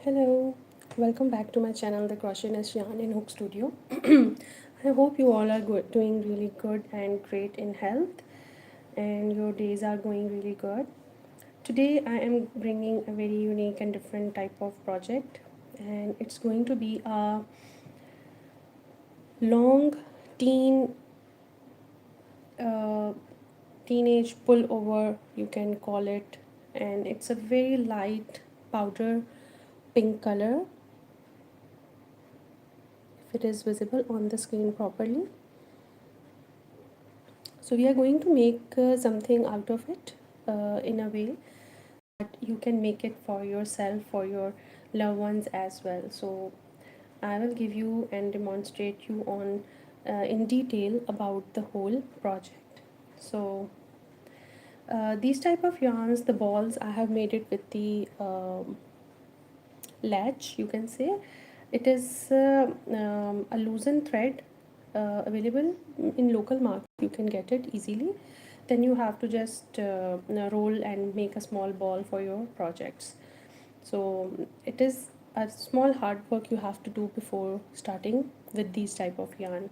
Hello, welcome back to my channel, the Crochet Yarn in Hook Studio. I hope you all are doing really good and great in health, and your days are going really good. Today, I am bringing a very unique and different type of project, and it's going to be a long teen uh, teenage pullover, you can call it, and it's a very light powder pink color if it is visible on the screen properly. So we are going to make something out of it in a way that you can make it for yourself, for your loved ones as well. So I will give you and demonstrate you on in detail about the whole project. So these type of yarns, the balls, I have made it with the latch, you can say. It is a loosened thread available in local market. You can get it easily. Then you have to just roll and make a small ball for your projects. So it is a small hard work you have to do before starting with these type of yarn.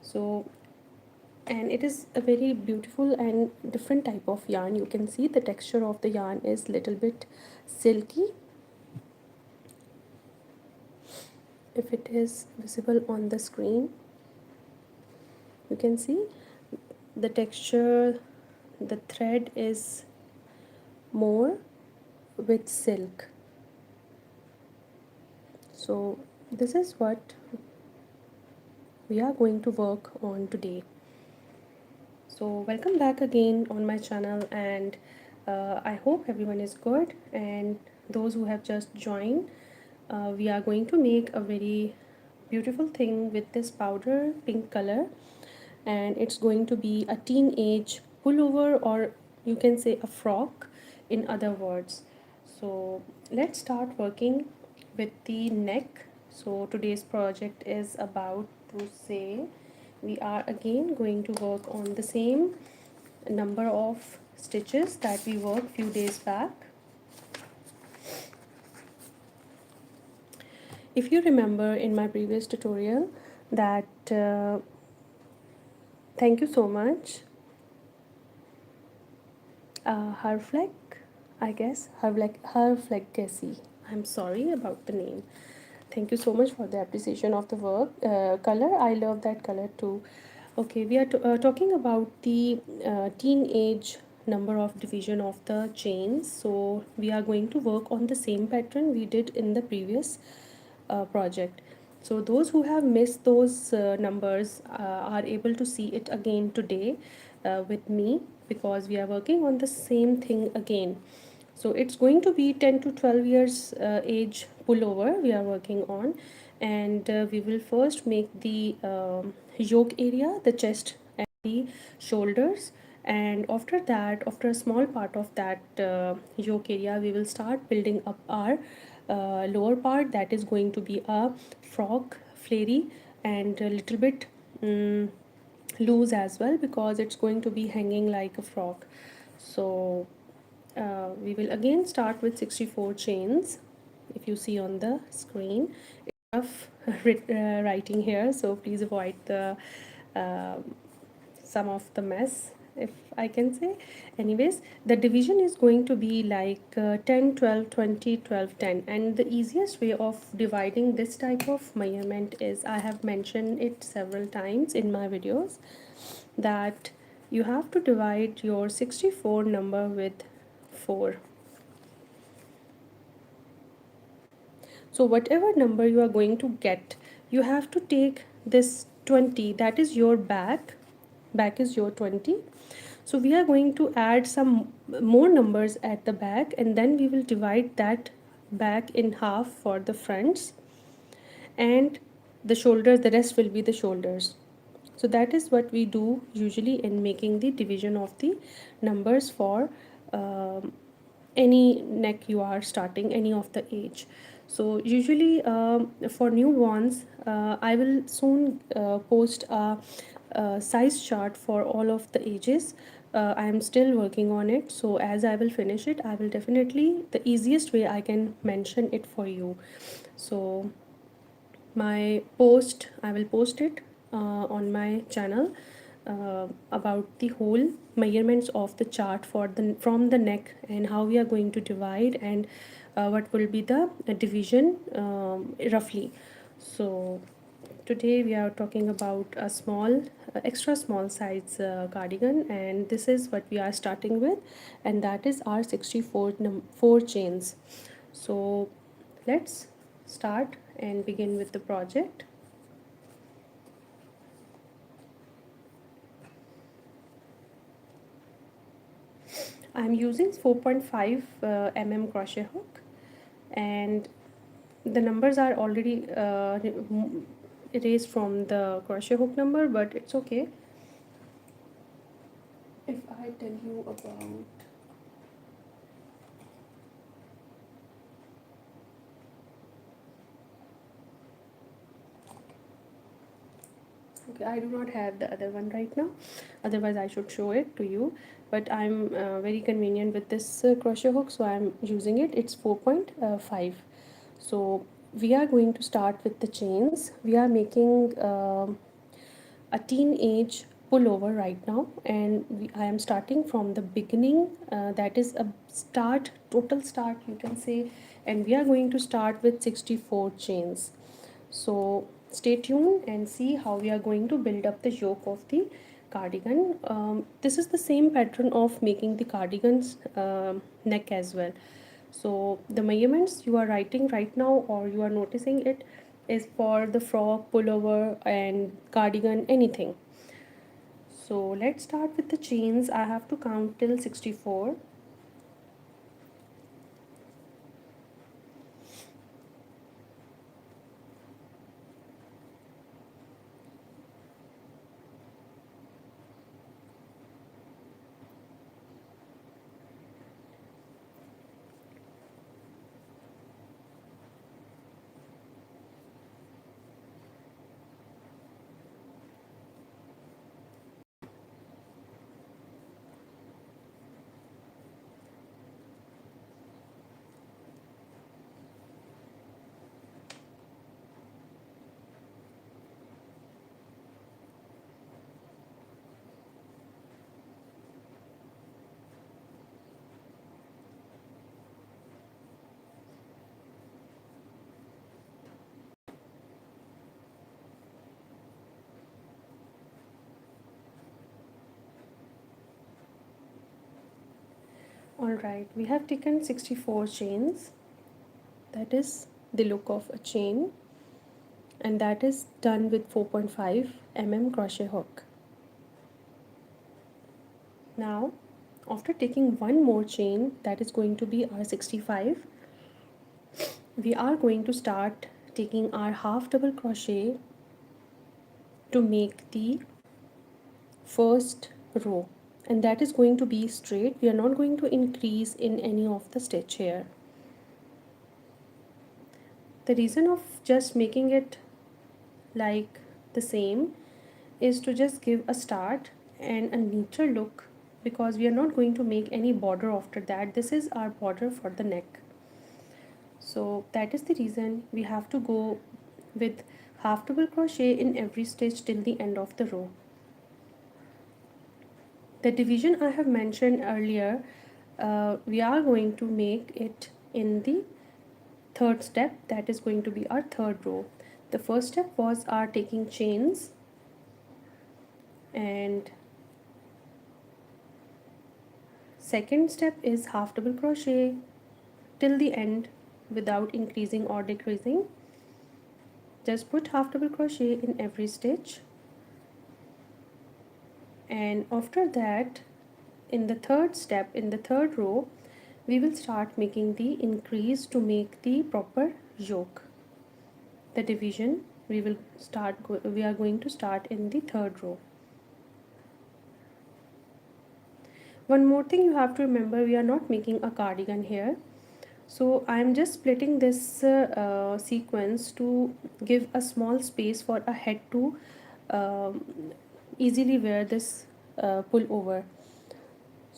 So, and it is a very beautiful and different type of yarn. You can see the texture of the yarn is little bit silky. If it is visible on the screen, you can see the texture, the thread is more with silk. So this is what we are going to work on today. So welcome back again on my channel, and I hope everyone is good, and those who have just joined, we are going to make a very beautiful thing with this powder pink color, and it's going to be a teenage pullover, or you can say a frock in other words. So let's start working with the neck. So today's project is about to say we are again going to work on the same number of stitches that we worked few days back. If you remember in my previous tutorial that thank you so much Harfleck, I guess, Harfleckesi. I'm sorry about the name. Thank you so much for the appreciation of the work. Color, I love that color too. Okay, we are talking about the teenage number of division of the chains. So we are going to work on the same pattern we did in the previous project. So those who have missed those numbers are able to see it again today with me, because we are working on the same thing again. So it's going to be 10 to 12 years age pullover we are working on, and we will first make the yoke area, the chest and the shoulders, and after that, after a small part of that yoke area, we will start building up our lower part, that is going to be a frock, flary, and a little bit loose as well, because it's going to be hanging like a frock. So we will again start with 64 chains. If you see on the screen, enough writing here, so please avoid the uh, some of the mess, if I can say. Anyways, the division is going to be like 10, 12, 20, 12, 10, and the easiest way of dividing this type of measurement is, I have mentioned it several times in my videos, that you have to divide your 64 number with 4. So whatever number you are going to get, you have to take this 20, that is your back is your 20. So we are going to add some more numbers at the back, and then we will divide that back in half for the fronts, and the shoulders, the rest will be the shoulders. So that is what we do usually in making the division of the numbers for any neck you are starting, any of the age. So usually for newborns, I will soon post a size chart for all of the ages, I am still working on it, so as I will finish it, I will definitely, the easiest way I can mention it for you. So my post, I will post it on my channel about the whole measurements of the chart for the from the neck, and how we are going to divide, and what will be the division roughly. So today we are talking about a small, extra small size cardigan, and this is what we are starting with, and that is our 64 4 chains. So let's start and begin with the project. I'm using 4.5 crochet hook, and the numbers are already erased from the crochet hook number, but it's okay. If I tell you about, okay, I do not have the other one right now, otherwise I should show it to you, but I'm very convenient with this crochet hook, so I'm using it. It's 4.5. So we are going to start with the chains. We are making a teenage pullover right now, and I am starting from the beginning, that is a start, total start you can say, and we are going to start with 64 chains. So stay tuned and see how we are going to build up the yoke of the cardigan. This is the same pattern of making the cardigan's neck as well. So the measurements you are writing right now, or you are noticing it, is for the frock, pullover and cardigan, anything. So let's start with the chains. I have to count till 64. Alright, we have taken 64 chains. That is the look of a chain, and that is done with 4.5 crochet hook. Now after taking one more chain, that is going to be our 65, we are going to start taking our half double crochet to make the first row, and that is going to be straight. We are not going to increase in any of the stitch here. The reason of just making it like the same is to just give a start and a neater look, because we are not going to make any border after that. This is our border for the neck, so that is the reason we have to go with half double crochet in every stitch till the end of the row. The division I have mentioned earlier, we are going to make it in the third step, that is going to be our third row. The first step was our taking chains, and second step is half double crochet till the end without increasing or decreasing. Just put half double crochet in every stitch, and after that, in the third step, in the third row, we will start making the increase to make the proper yoke. The division we will we are going to start in the third row. One more thing you have to remember, we are not making a cardigan here, so I am just splitting this sequence to give a small space for a head to easily wear this pull over.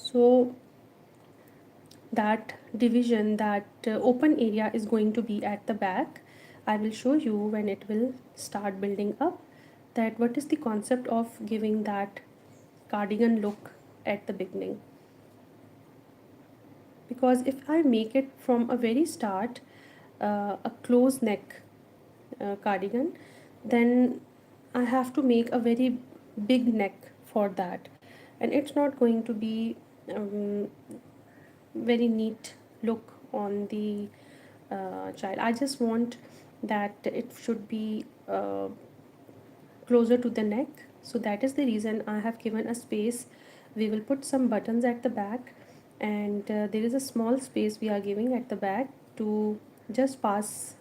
So that division, that open area is going to be at the back. I will show you when it will start building up that what is the concept of giving that cardigan look at the beginning. Because if I make it from a very start a close neck cardigan, then I have to make a very big neck for that, and it's not going to be um, very neat look on the child. I just want that it should be closer to the neck, so that is the reason I have given a space. We will put some buttons at the back, and there is a small space we are giving at the back to just pass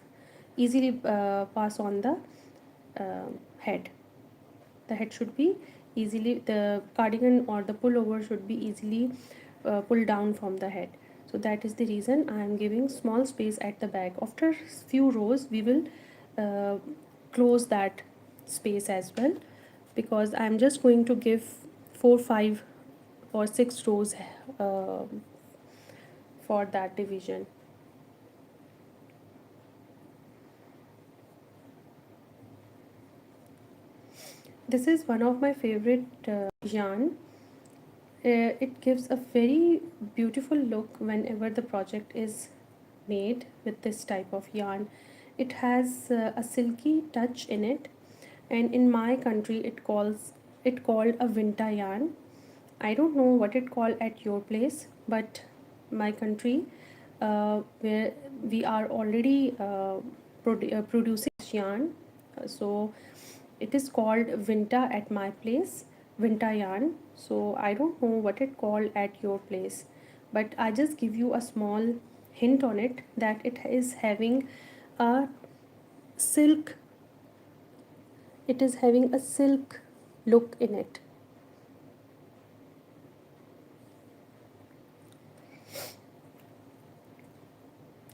easily pass on the head. The head should be easily, the cardigan or the pullover should be easily pulled down from the head. So that is the reason I am giving small space at the back. After few rows we will uh, close that space as well, because I am just going to give 4 5 or 6 rows uh, for that division. This is one of my favorite yarn. It gives a very beautiful look whenever the project is made with this type of yarn. It has a silky touch in it, and in my country it called a vinta yarn. I don't know what it called at your place, but my country, where we are already producing yarn, so it is called Vinta at my place, Vinta yarn. So I don't know what it called at your place, but I just give you a small hint on it that it is having a silk. It is having a silk look in it.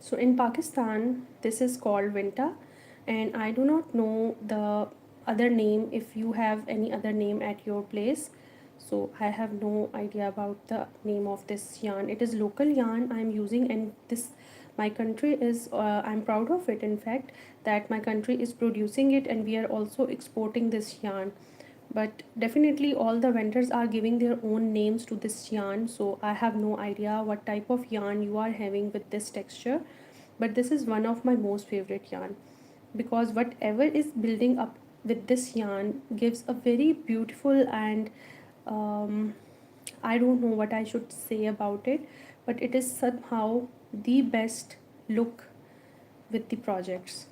So in Pakistan, this is called Vinta, and I do not know the other name. If you have any other name at your place, so I have no idea about the name of this yarn. It is local yarn I'm using, and this my country is. I'm proud of it. In fact, that my country is producing it, and we are also exporting this yarn. But definitely all the vendors are giving their own names to this yarn, so I have no idea what type of yarn you are having with this texture, but this is one of my most favorite yarn, because whatever is building up with this yarn gives a very beautiful and I don't know what I should say about it, but it is somehow the best look with the projects.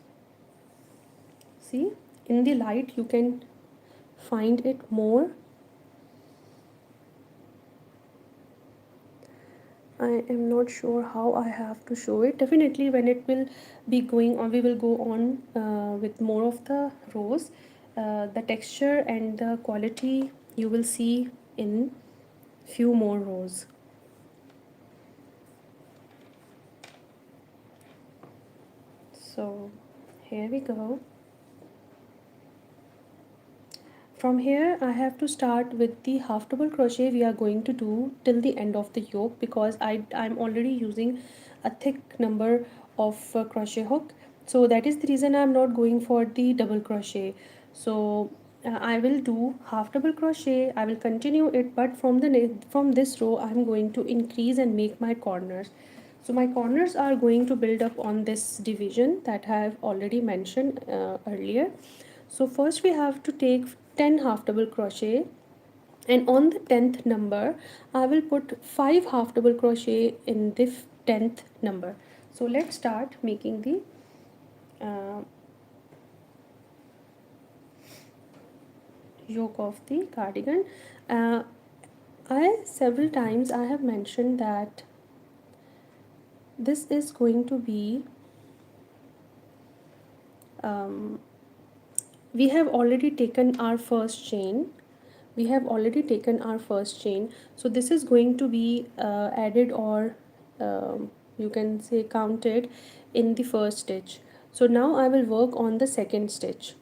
See, in the light you can find it more. I am not sure how I have to show it. Definitely when it will be going on, we will go on with more of the rows. The texture and the quality you will see in few more rows. So here we go. From here I have to start with the half double crochet we are going to do till the end of the yoke, because I'm already using a thick number of crochet hook, so that is the reason I'm not going for the double crochet. So I will do half double crochet, I will continue it, but from this row I'm going to increase and make my corners. So my corners are going to build up on this division that I have already mentioned earlier. So first we have to take 10 half double crochet, and on the 10th number I will put 5 half double crochet in the 10th number. So let's start making the uh, yoke of the cardigan. uh, I several times I have mentioned that this is going to be um, we have already taken our first chain. So this is going to be added, or you can say counted in the first stitch. So now I will work on the second stitch.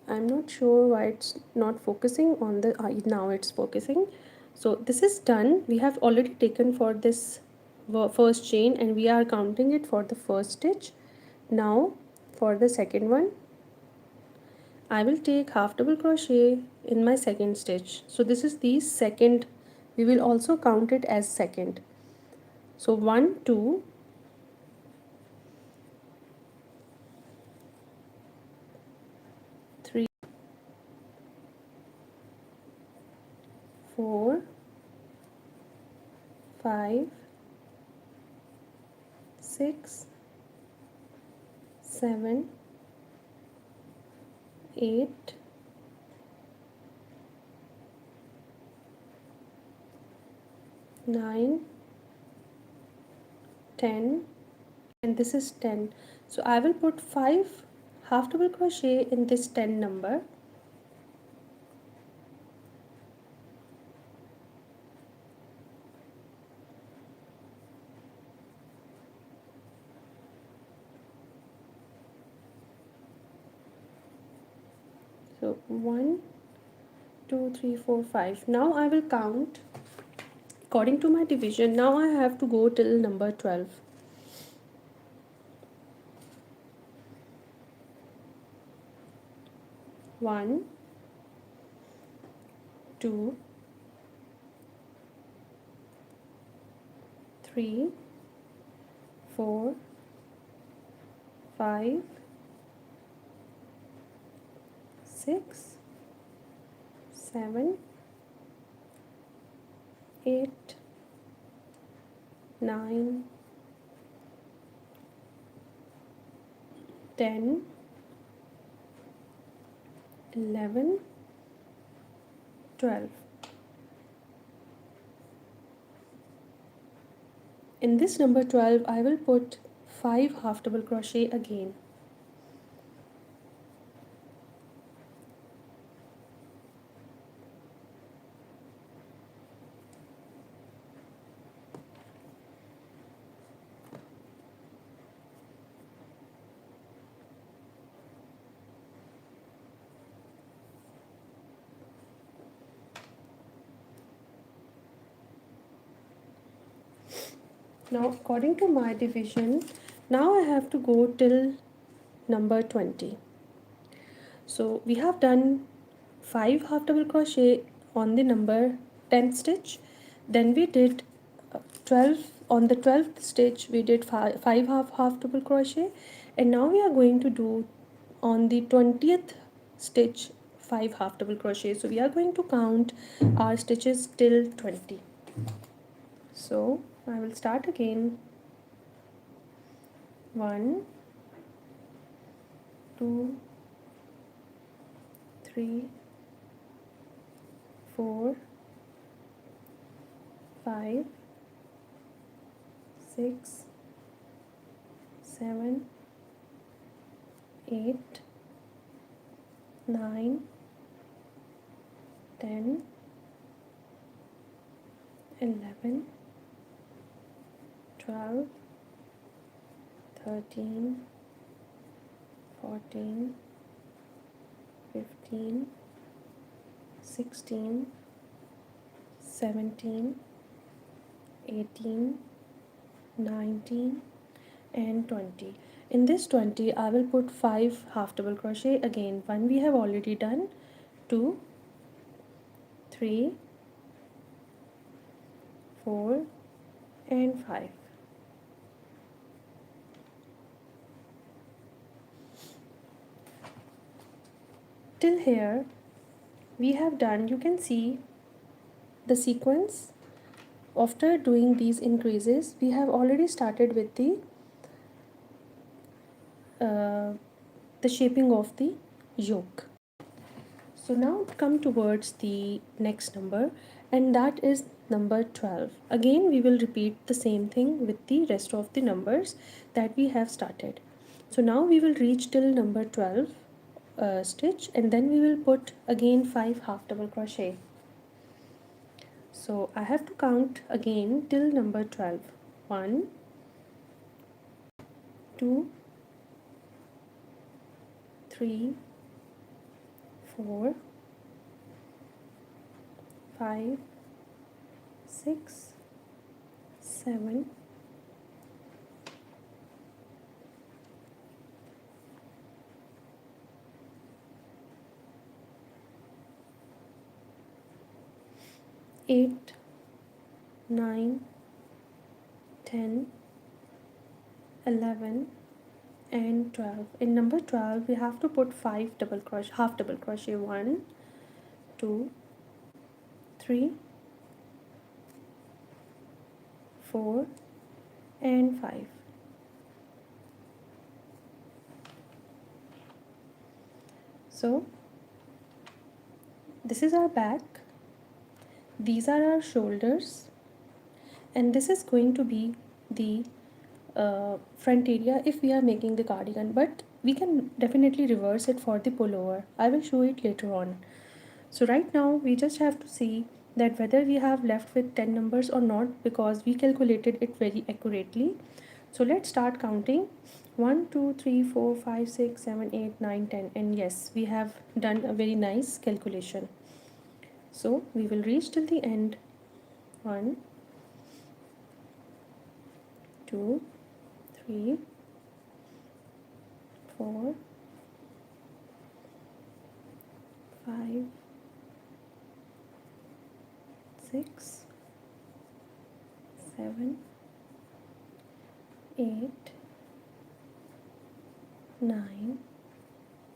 I'm not sure why it's not focusing on the now it's focusing. So this is done. We have already taken for this first chain and we are counting it for the first stitch. Now for the second one, I will take half double crochet in my second stitch. So this is the second, we will also count it as second. So 1 2 3 4 5 6 7 8 9 10 and this is 10. So I will put 5 half double crochet in this 10 number. So 1 2 3 4 5. Now I will count according to my division. Now I have to go till number 12. 1 2 3 4 5 6 7 8 9 10 11 12. In this number 12 I will put 5 half double crochet again. Now according to my division, now I have to go till number 20. So we have done 5 half double crochet on the number 10th stitch. Then we did 12 on the 12th stitch. We did 5 half double crochet, and now we are going to do on the 20th stitch 5 half double crochet. So we are going to count our stitches till 20. So I will start again. 1 2 3 4 5 6 7 8 9 10 11 12 13 14 15 16 17 18 19 and 20. In this 20 I will put 5 half double crochet again. One we have already done, 2 3 4 and 5. Till here we have done, you can see the sequence. After doing these increases, we have already started with the shaping of the yoke. So now come towards the next number, and that is number 12. Again we will repeat the same thing with the rest of the numbers that we have started. So now we will reach till number 12 stitch, and then we will put again 5 half double crochet. So I have to count again till number 12. 1 2 3 4, 5, 6, 7, 8, 9, 10, 11, and 12. In number 12 we have to put 5 double crochet, half double crochet. 1, 2, 3, 4, and 5. So this is our back, these are our shoulders, and this is going to be the front area if we are making the cardigan, but we can definitely reverse it for the pullover. I will show it later on. So right now we just have to see that whether we have left with 10 numbers or not, because we calculated it very accurately. So let's start counting. 1, 2, 3, 4, 5, 6, 7, 8, 9, 10, and yes, we have done a very nice calculation. So we will reach till the end. 1, 2, 3, 4, 5, 6, 7, 8, 9,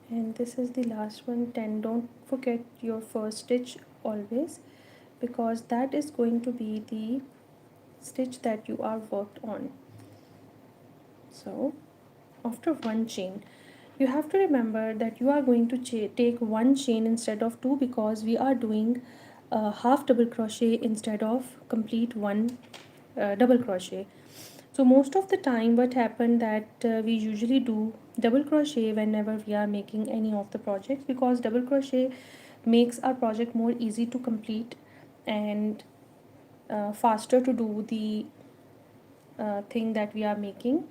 and this is the last one, 10. Don't forget your first stitch always, because that is going to be the stitch that you are worked on. So after one chain, you have to remember that you are going to take one chain instead of two, because we are doing half double crochet instead of complete one double crochet. So most of the time what happened that we usually do double crochet whenever we are making any of the projects, because double crochet makes our project more easy to complete and faster to do the thing that we are making.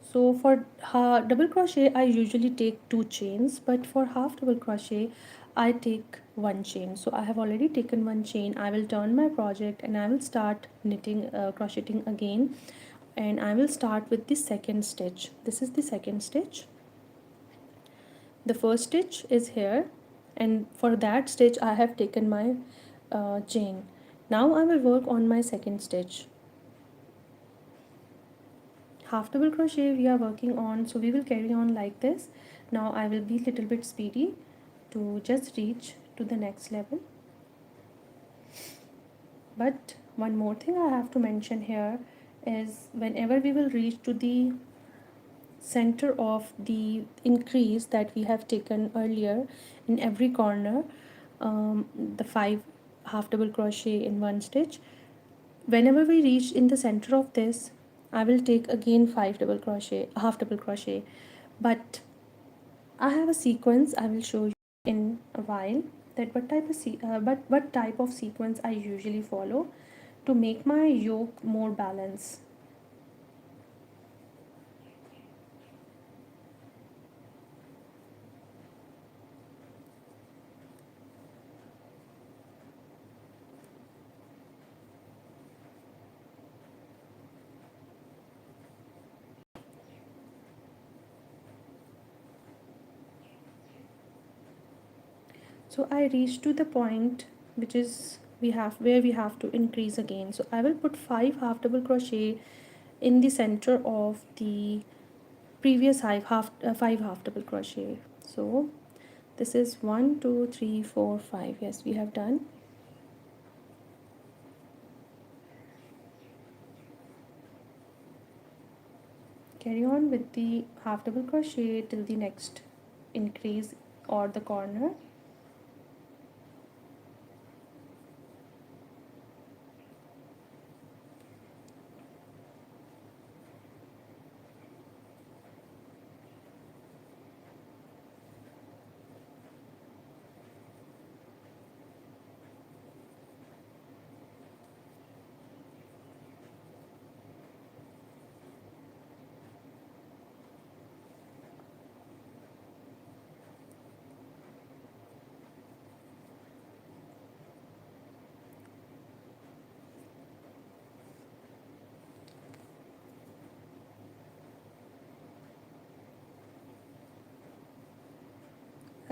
So for double crochet I usually take two chains, but for half double crochet I take one chain. So I have already taken one chain. I will turn my project and I will start knitting, crocheting again, and I will start with the second stitch. This is the second stitch. The first stitch is here, and for that stitch I have taken my chain. Now I will work on my second stitch. Half double crochet we are working on, so we will carry on like this. Now I will be little bit speedy to just reach to the next level. But one more thing I have to mention here is whenever we will reach to the center of the increase that we have taken earlier in every corner, the 5 half double crochet in one stitch, whenever we reach in the center of this, I will take again 5 double crochet, half double crochet. But I have a sequence I will show you in a while, that what type of sequence I usually follow to make my yoke more balanced. So I reach to the point which is where we have to increase again. So I will put 5 half double crochet in the center of the previous 5 half double crochet. So this is 1, 2, 3, 4, 5. Yes, we have done. Carry on with the half double crochet till the next increase or the corner.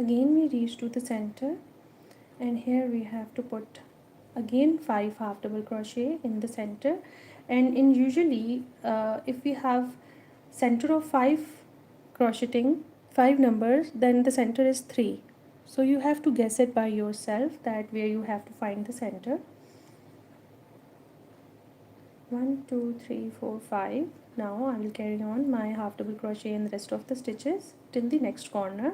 Again we reach to the center, and here we have to put again 5 half double crochet in the center. And in usually if we have center of 5 crocheting 5 numbers, then the center is 3. So you have to guess it by yourself that where you have to find the center. 1 2 3 4 5. Now I will carry on my half double crochet in the rest of the stitches till the next corner.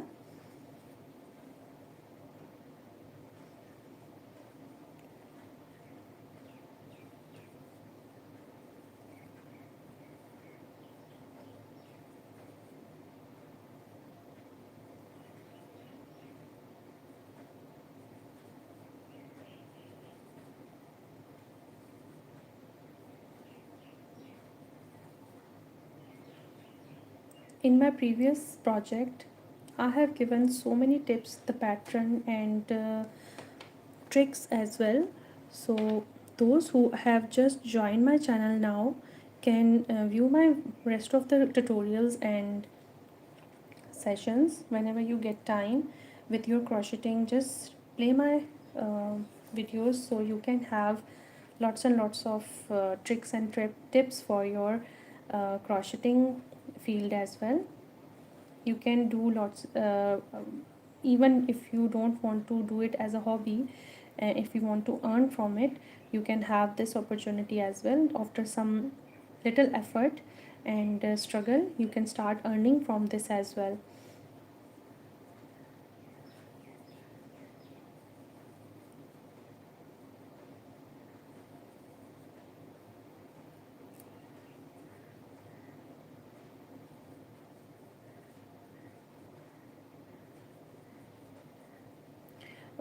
In my previous project, I have given so many tips, the pattern and tricks as well. So those who have just joined my channel now can view my rest of the tutorials and sessions whenever you get time with your crocheting. Just play my uh, videos so you can have lots and lots of tricks and tips for your crocheting field as well. You can do lots even if you don't want to do it as a hobby, if you want to earn from it, you can have this opportunity as well. After some little effort and struggle, you can start earning from this as well.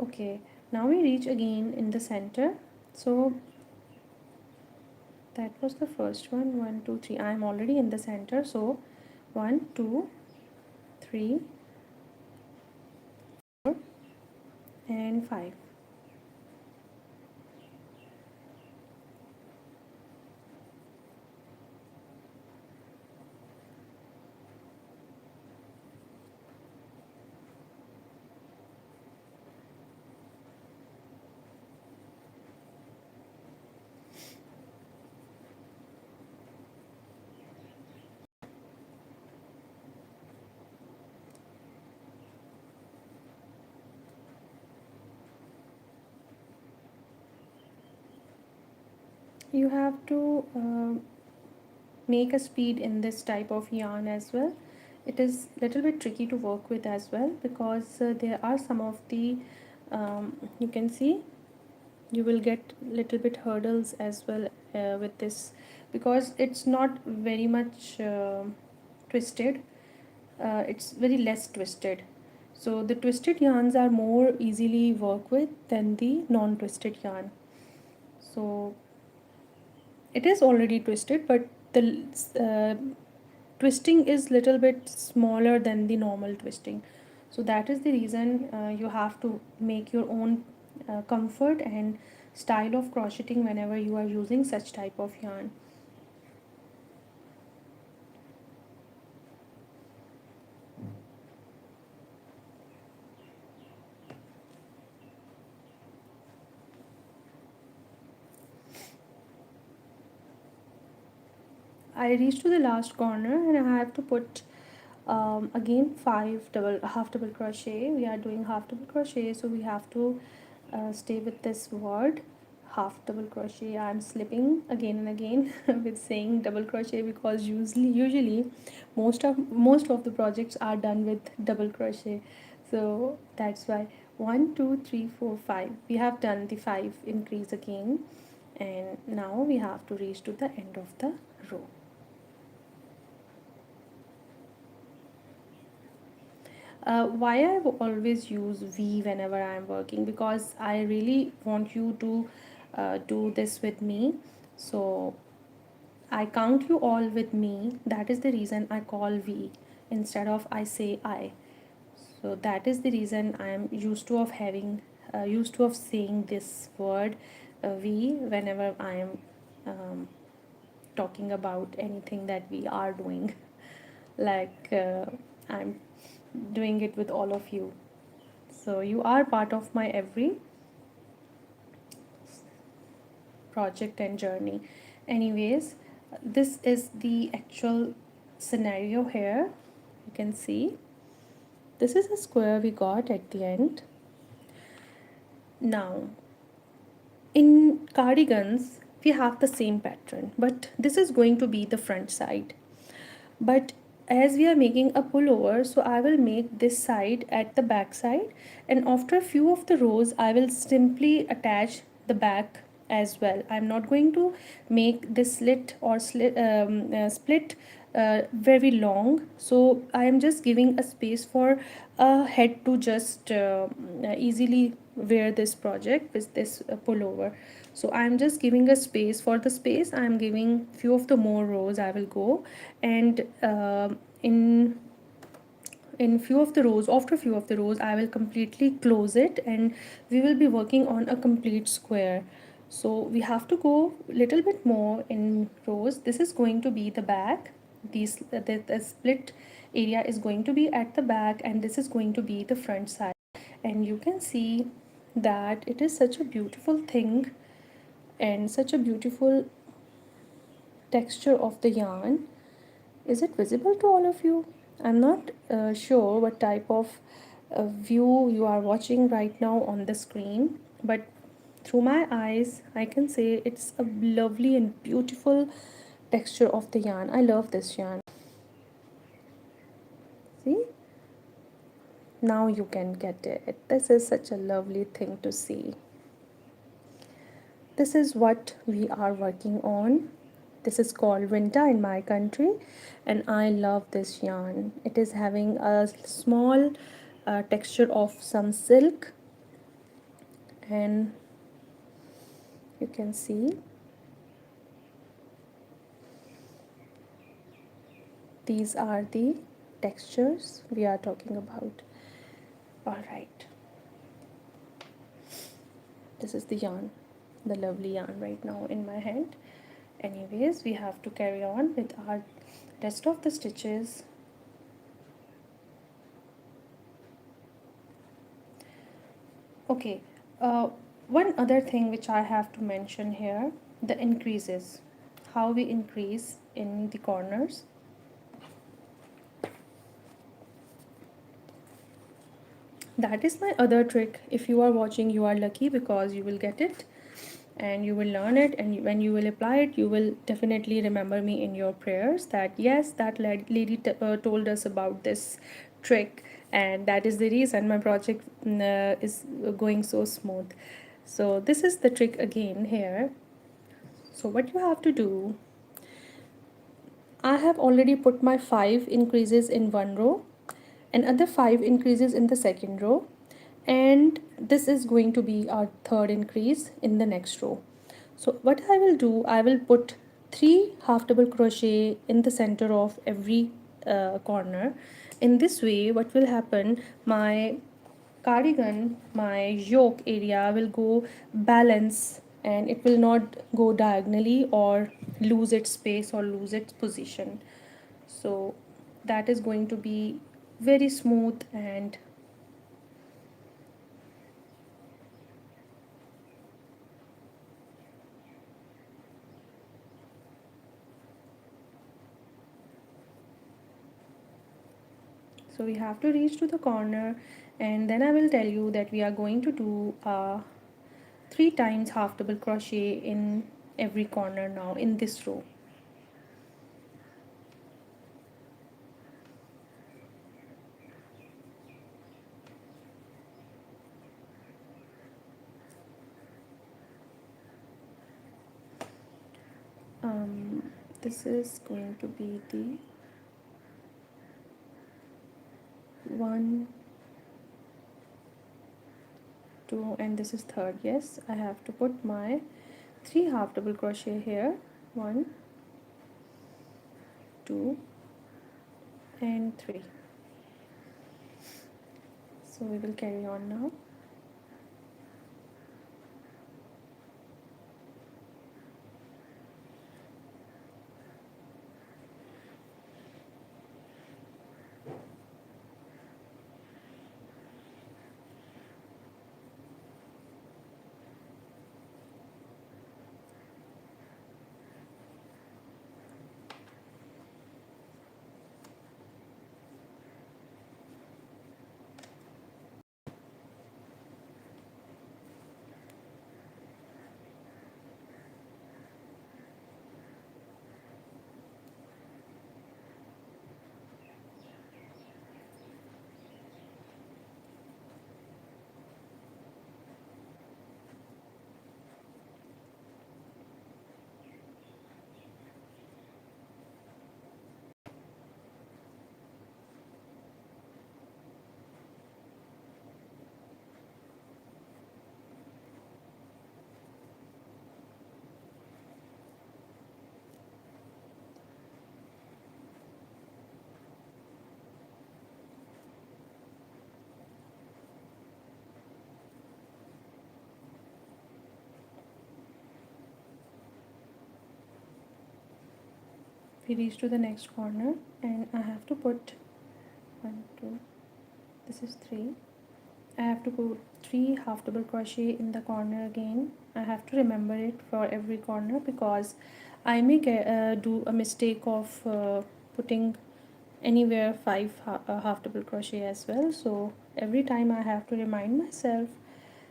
Okay, now we reach again in the center. So that was the first one. 1 2 3, I am already in the center. So 1 2 3 4 and 5. You have to make a speed in this type of yarn as well. It is little bit tricky to work with as well, because there are some of the you can see you will get little bit hurdles as well with this, because it's not very much twisted. It's very less twisted. So the twisted yarns are more easily work with than the non-twisted yarn. So it is already twisted, but the twisting is little bit smaller than the normal twisting. So that is the reason you have to make your own comfort and style of crocheting whenever you are using such type of yarn. I reached to the last corner and I have to put again 5 double half double crochet. We are doing half double crochet, so we have to stay with this word half double crochet. I'm slipping again and again with saying double crochet, because usually most of the projects are done with double crochet. So that's why 1 2 3 4 5, we have done the 5 increase again, and now we have to reach to the end of the row. Why I always use V whenever I'm working, because I really want you to do this with me. So I count you all with me. That is the reason I call V instead of I say I. So that is the reason I am used to of saying this word V whenever I am talking about anything that we are doing. Like I'm doing it with all of you. So you are part of my every project and journey. Anyways, this is the actual scenario here. You can see this is a square we got at the end. Now in cardigans we have the same pattern, but this is going to be the front side. But as we are making a pullover, so I will make this side at the back side, and after a few of the rows I will simply attach the back as well. I'm not going to make this split very long, so I am just giving a space for a head to just easily wear this project with this pullover. So I'm just giving a space. For the space I'm giving few of the more rows I will go, and in few of the rows, after few of the rows I will completely close it, and we will be working on a complete square. So we have to go little bit more in rows. This is going to be the back. The split area is going to be at the back, and this is going to be the front side. And you can see that it is such a beautiful thing and such a beautiful texture of the yarn. Is it visible to all of you? I'm not sure what type of view you are watching right now on the screen, but through my eyes I can say it's a lovely and beautiful texture of the yarn. I love this yarn. See, now you can get it. This is such a lovely thing to see. This is what we are working on. This is called Winter in my country, and I love this yarn. It is having a small texture of some silk, and you can see these are the textures we are talking about. All right, this is the yarn, the lovely yarn right now in my hand. Anyways, we have to carry on with our rest of the stitches. Okay, one other thing which I have to mention here, the increases, how we increase in the corners. That is my other trick. If you are watching, you are lucky because you will get it and you will learn it, and when you will apply it you will definitely remember me in your prayers that yes, that lady told us about this trick, and that is the reason my project is going so smooth. So this is the trick again here. So what you have to do, I have already put my 5 increases in one row, another 5 increases in the second row, and this is going to be our third increase in the next row. So what I will do, I will put 3 half double crochet in the center of every corner. In this way what will happen, my cardigan, my yoke area will go balance, and it will not go diagonally or lose its space or lose its position. So that is going to be very smooth. And so we have to reach to the corner, and then I will tell you that we are going to do 3 times half double crochet in every corner now in this row. This is going to be the 1, 2, and this is third. Yes, I have to put my 3 half double crochet here. 1, 2, and 3. So we will carry on now. we reach to the next corner, and I have to put 1 2, this is 3. I have to put 3 half double crochet in the corner again. I have to remember it for every corner because I may do a mistake of putting anywhere 5 half double crochet as well. So every time I have to remind myself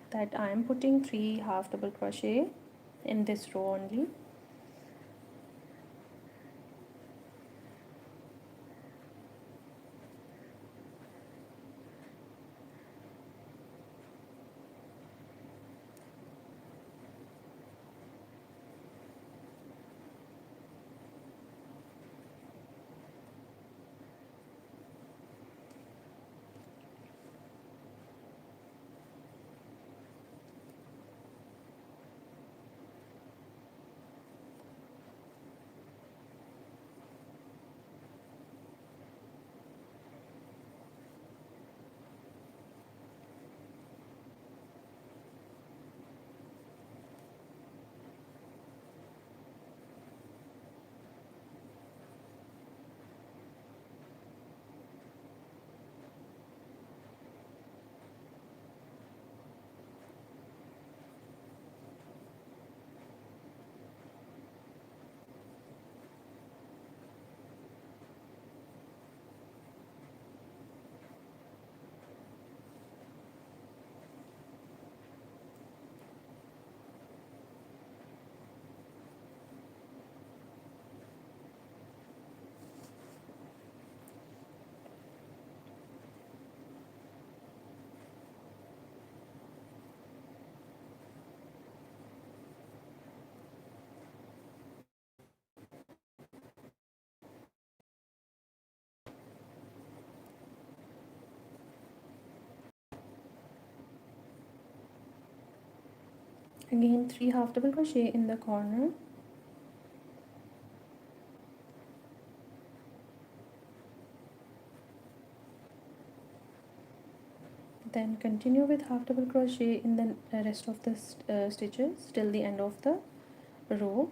that I am putting 3 half double crochet in this row only. Again 3 half double crochet in the corner. Then continue with half double crochet in the rest of the stitches till the end of the row.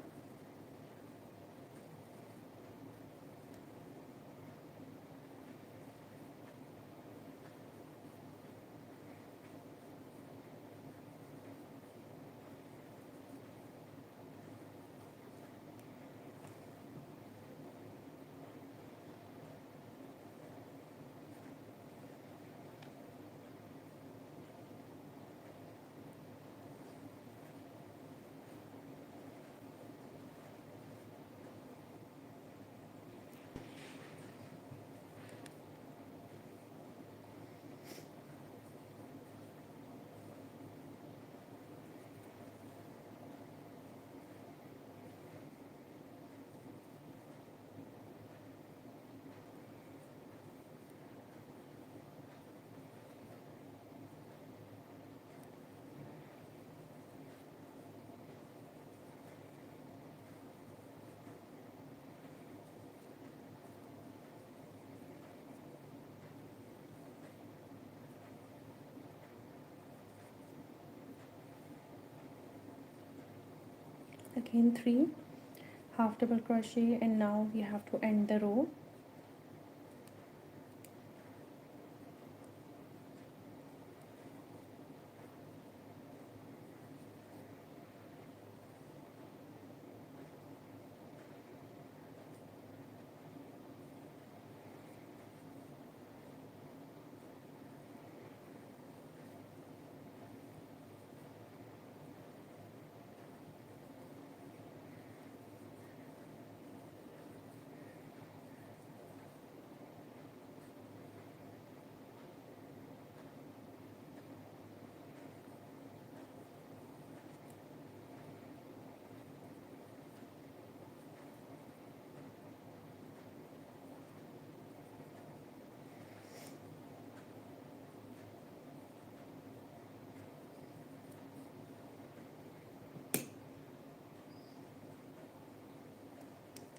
Again 3 half double crochet, and now we have to end the row.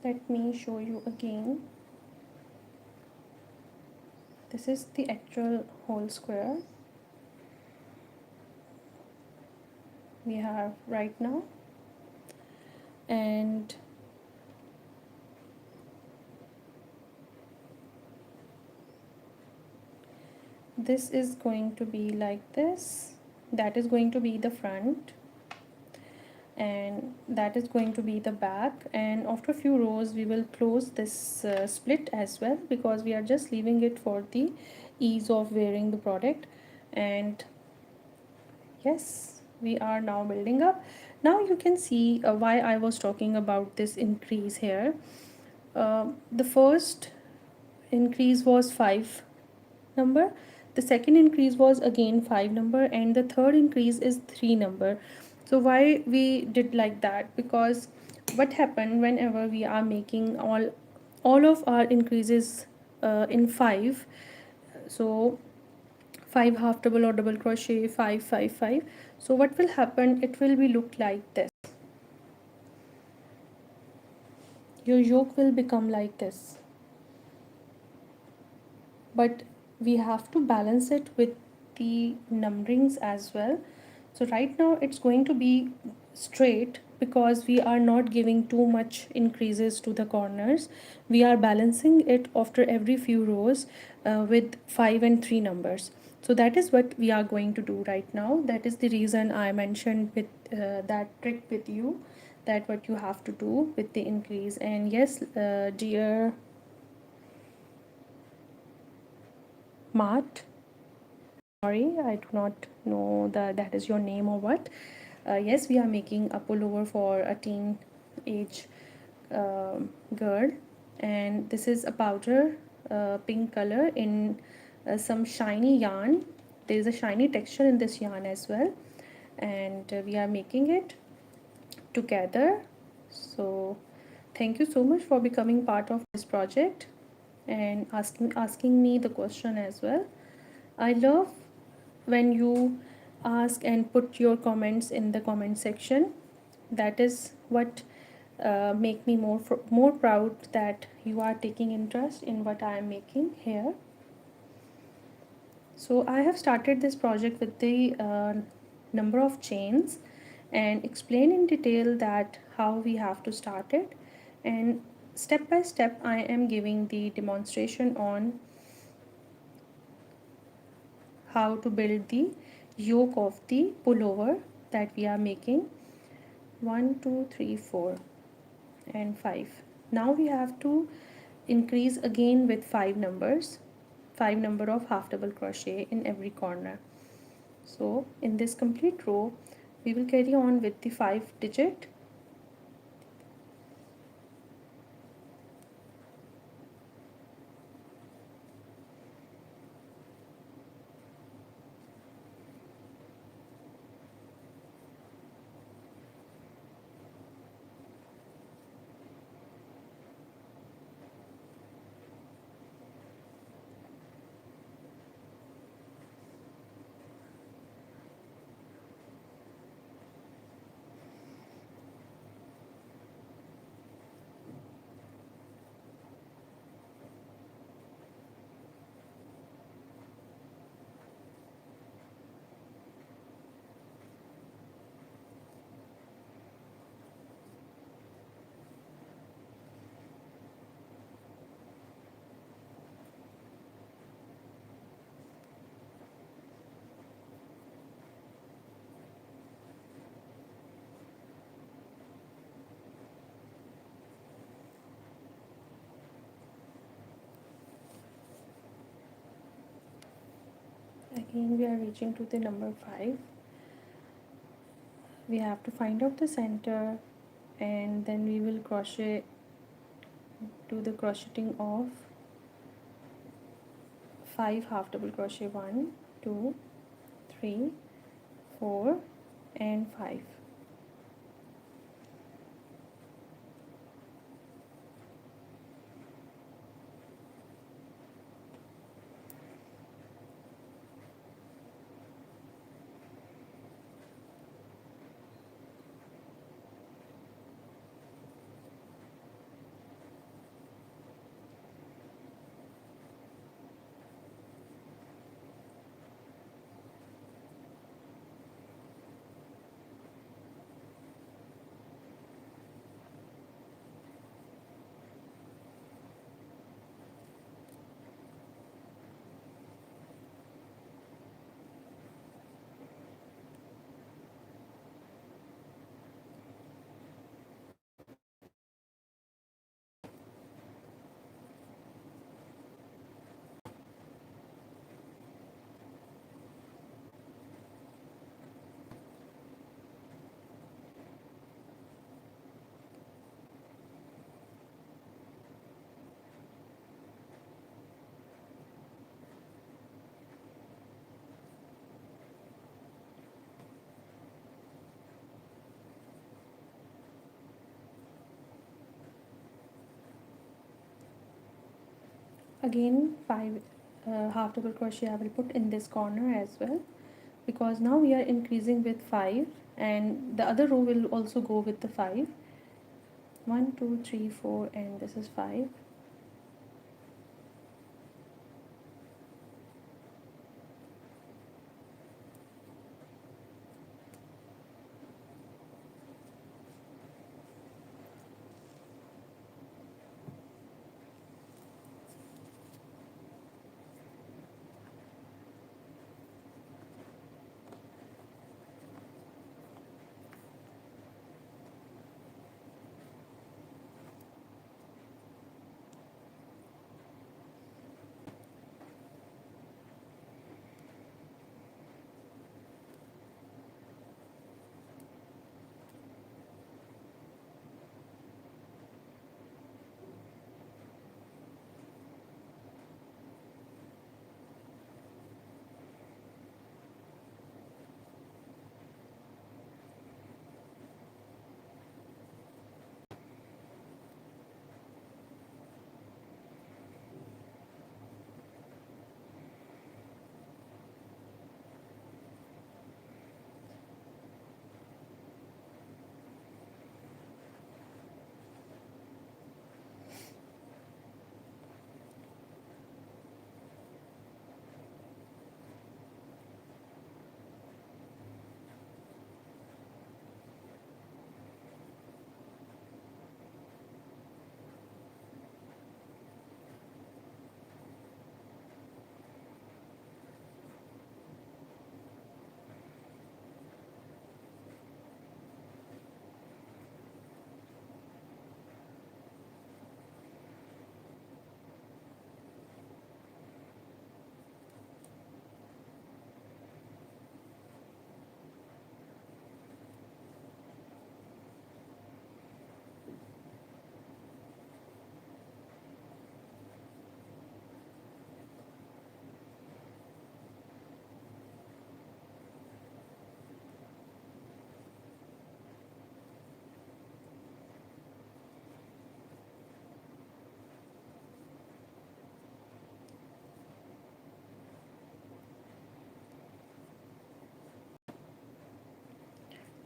Let me show you again. This is the actual whole square we have right now, and this is going to be like this. That is going to be the front, and that is going to be the back. And after a few rows we will close this split as well, because we are just leaving it for the ease of wearing the product. And yes, we are now building up. Now you can see why I was talking about this increase here. The first increase was 5 number, the second increase was again 5 number, and the third increase is 3 number. So why we did like that? Because what happened whenever we are making all of our increases in 5, so 5 half double or double crochet, 5 5 5, so what will happen, it will be look like this. Your yoke will become like this, but we have to balance it with the numberings as well. So right now it's going to be straight because we are not giving too much increases to the corners. We are balancing it after every few rows with 5 and 3 numbers. So that is what we are going to do right now. That is the reason I mentioned with that trick with you, that what you have to do with the increase. And yes, dear Mart, sorry, I do not know that is your name or what. Yes, we are making a pullover for a teen age girl, and this is a powder pink color in some shiny yarn. There is a shiny texture in this yarn as well, and we are making it together. So thank you so much for becoming part of this project and asking me the question as well. I love when you ask and put your comments in the comment section. That is what make me more proud that you are taking interest in what I am making here. So I have started this project with the number of chains and explain in detail that how we have to start it, and step by step I am giving the demonstration on how to build the yoke of the pullover that we are making. 1 2 3 4 and 5. Now we have to increase again with 5 numbers, 5 number of half double crochet in every corner. So in this complete row we will carry on with the 5 digit. Again we are reaching to the number 5. We have to find out the center, and then we will crochet, do the crocheting of 5 half double crochet, 1 2 3 4 and 5. Again 5 half double crochet I will put in this corner as well, because now we are increasing with 5 and the other row will also go with the 5. 1 2 3 4 and this is 5.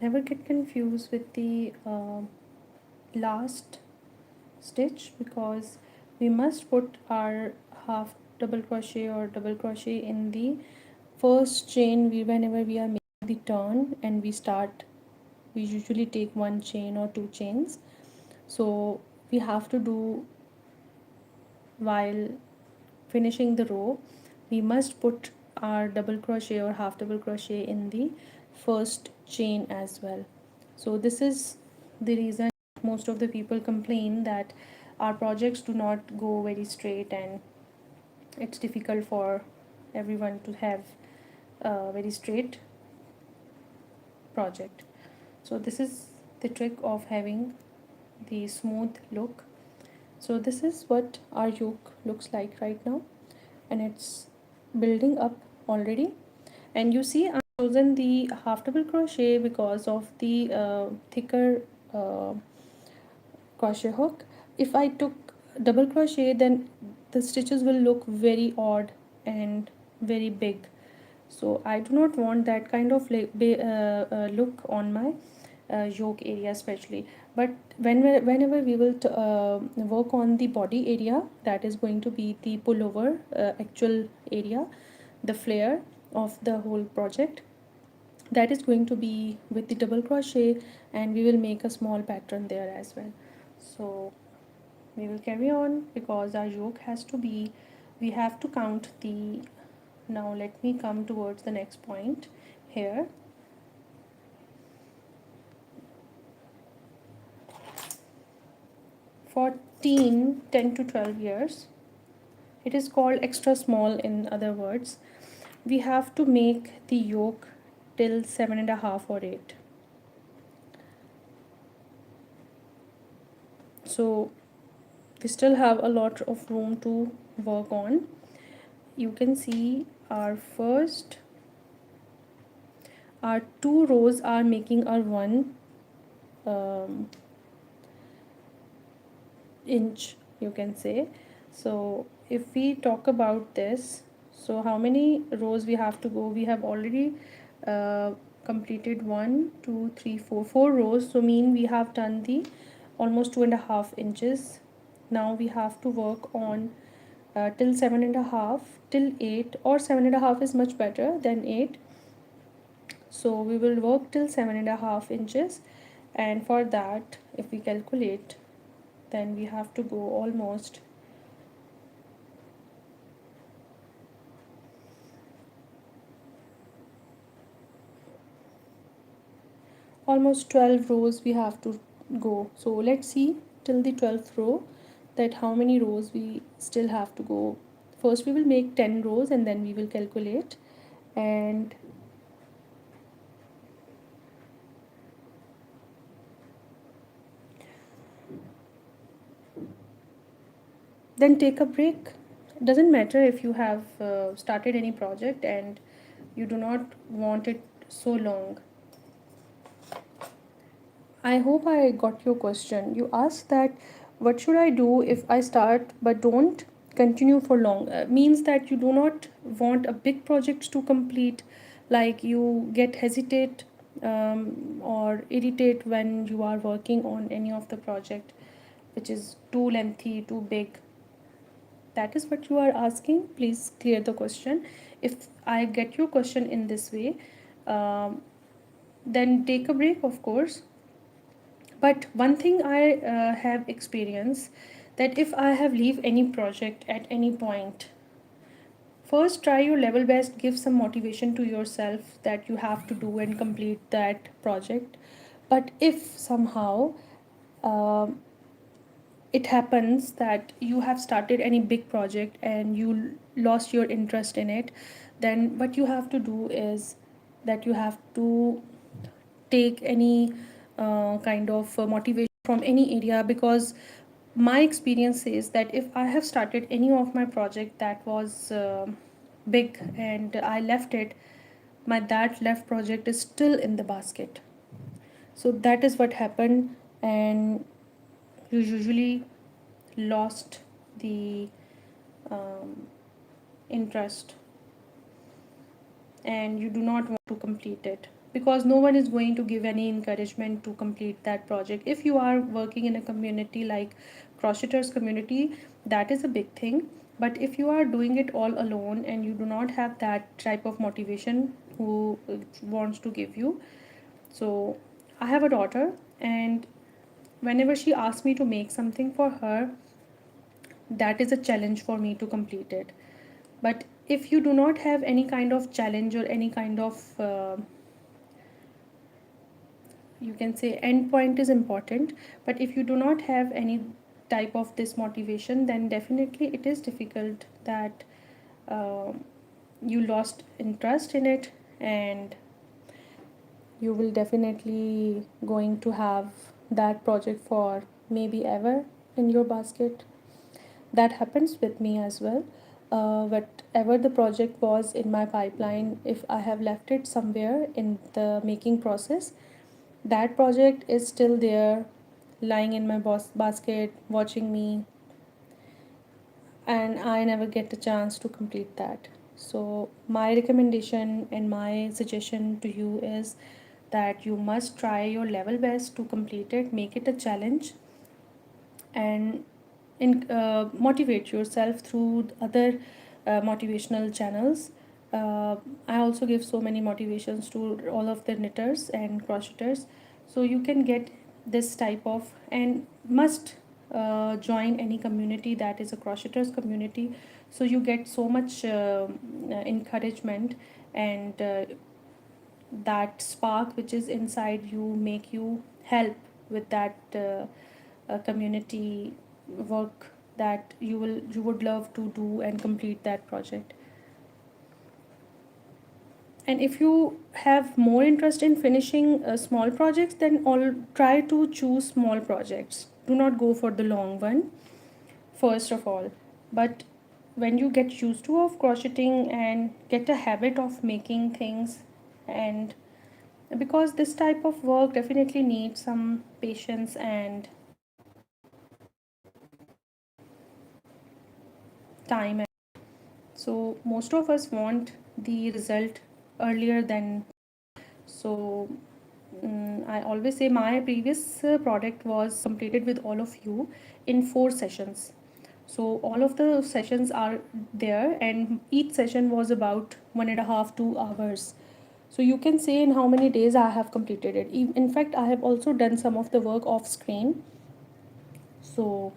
Never get confused with the last stitch, because we must put our half double crochet or double crochet in the first chain. We whenever we are making the turn and we start, we usually take one chain or two chains. So we have to do, while finishing the row, we must put our double crochet or half double crochet in the first chain as well. So this is the reason most of the people complain that our projects do not go very straight and it's difficult for everyone to have a very straight project. So this is the trick of having the smooth look. So this is what our yoke looks like right now, and it's building up already. And you see I've chosen the half double crochet because of the thicker uh, crochet hook. If I took double crochet, then the stitches will look very odd and very big, so I do not want that kind of look on my yoke area especially. But whenever we will work on the body area, that is going to be the pullover actual area, the flare of the whole project, that is going to be with the double crochet, and we will make a small pattern there as well. So we will carry on, because our yoke has to be, we have to count the, now let me come towards the next point here. 14, 10 to 12 years. It is called extra small in other words. We have to make the yoke till 7.5 or 8. So we still have a lot of room to work on. You can see our two rows are making our 1 inch, you can say. So if we talk about this, so how many rows we have to go? We have already uh, completed 4 rows, so mean we have done the almost 2.5 inches. Now we have to work on till 7.5, till 8, or 7.5 is much better than 8. So we will work till 7.5 inches, and for that, if we calculate, then we have to go almost 12 rows we have to go. So let's see till the 12th row that how many rows we still have to go. First we will make 10 rows and then we will calculate, and then take a break. It doesn't matter if you have started any project and you do not want it so long. I hope I got your question. You asked that what should I do if I start but don't continue for long? Means that you do not want a big project to complete, like you get hesitate or irritate when you are working on any of the project which is too lengthy, too big. That is what you are asking. Please clear the question. If I get your question in this way, um, then take a break, of course. But one thing I have experienced, that if I have leave any project at any point, first try your level best, give some motivation to yourself that you have to do and complete that project. But if somehow um, it happens that you have started any big project and you lost your interest in it, then what you have to do is that you have to take any kind of motivation from any area, because my experience is that if I have started any of my project that was big and I left it, my that left project is still in the basket. So that is what happened, and you usually lost the um, interest, and you do not want to complete it because no one is going to give any encouragement to complete that project. If you are working in a community like crocheters community, that is a big thing. But if you are doing it all alone and you do not have that type of motivation who wants to give you, so I have a daughter, and whenever she asks me to make something for her, that is a challenge for me to complete it. But if you do not have any kind of challenge or any kind of you can say end point is important, but if you do not have any type of this motivation, then definitely it is difficult that um you lost interest in it, and you will definitely going to have that project for maybe ever in your basket. That happens with me as well. Whatever the project was in my pipeline, if I have left it somewhere in the making process, that project is still there, lying in my basket, watching me, and I never get the chance to complete that. So, my recommendation and my suggestion to you is that you must try your level best to complete it, make it a challenge, and motivate yourself through other motivational channels. uh, I also give so many motivations to all of the knitters and crocheters, so you can get this type of, and must join any community that is a crocheters community, so you get so much encouragement, and that spark which is inside you make you help with that community work that you would love to do and complete that project. And if you have more interest in finishing small projects, then all try to choose small projects. Do not go for the long one first of all. But when you get used to of crocheting and get a habit of making things, and because this type of work definitely needs some patience and time. So most of us want the result earlier than. So I always say my previous product was completed with all of you in 4 sessions. So all of the sessions are there, and each session was about 1.5 2 hours. So you can say in how many days I have completed it. In fact, I have also done some of the work off screen. So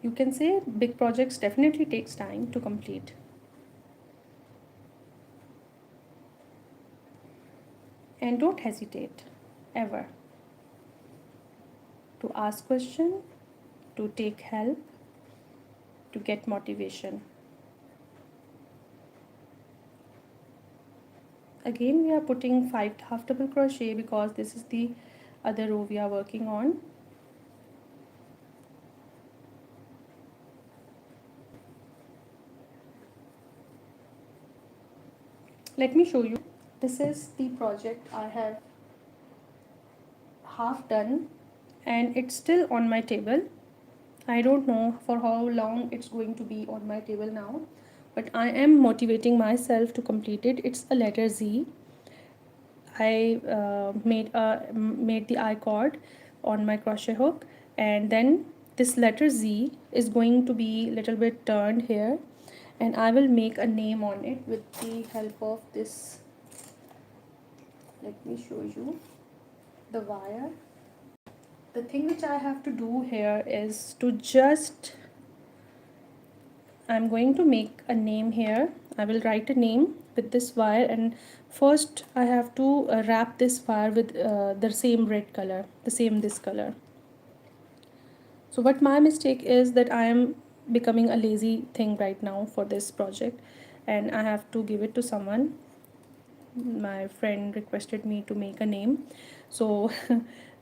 you can say big projects definitely takes time to complete. And don't hesitate ever to ask question, to take help, to get motivation. Again, we are putting 5 half double crochet because this is the other row we are working on. Let me show you. This is the project I have half done, and it's still on my table. I don't know for how long it's going to be on my table now, but I am motivating myself to complete it. It's a letter Z. I made the I cord on my crochet hook, and then this letter Z is going to be a little bit turned here, and I will make a name on it with the help of this. Let me show you the wire. The thing which I have to do here is to just, I'm going to make a name here. I will write a name with this wire, and first I have to wrap this wire with the same red color, the same this color. So what my mistake is that I am becoming a lazy thing right now for this project, and I have to give it to someone. My friend requested me to make a name, so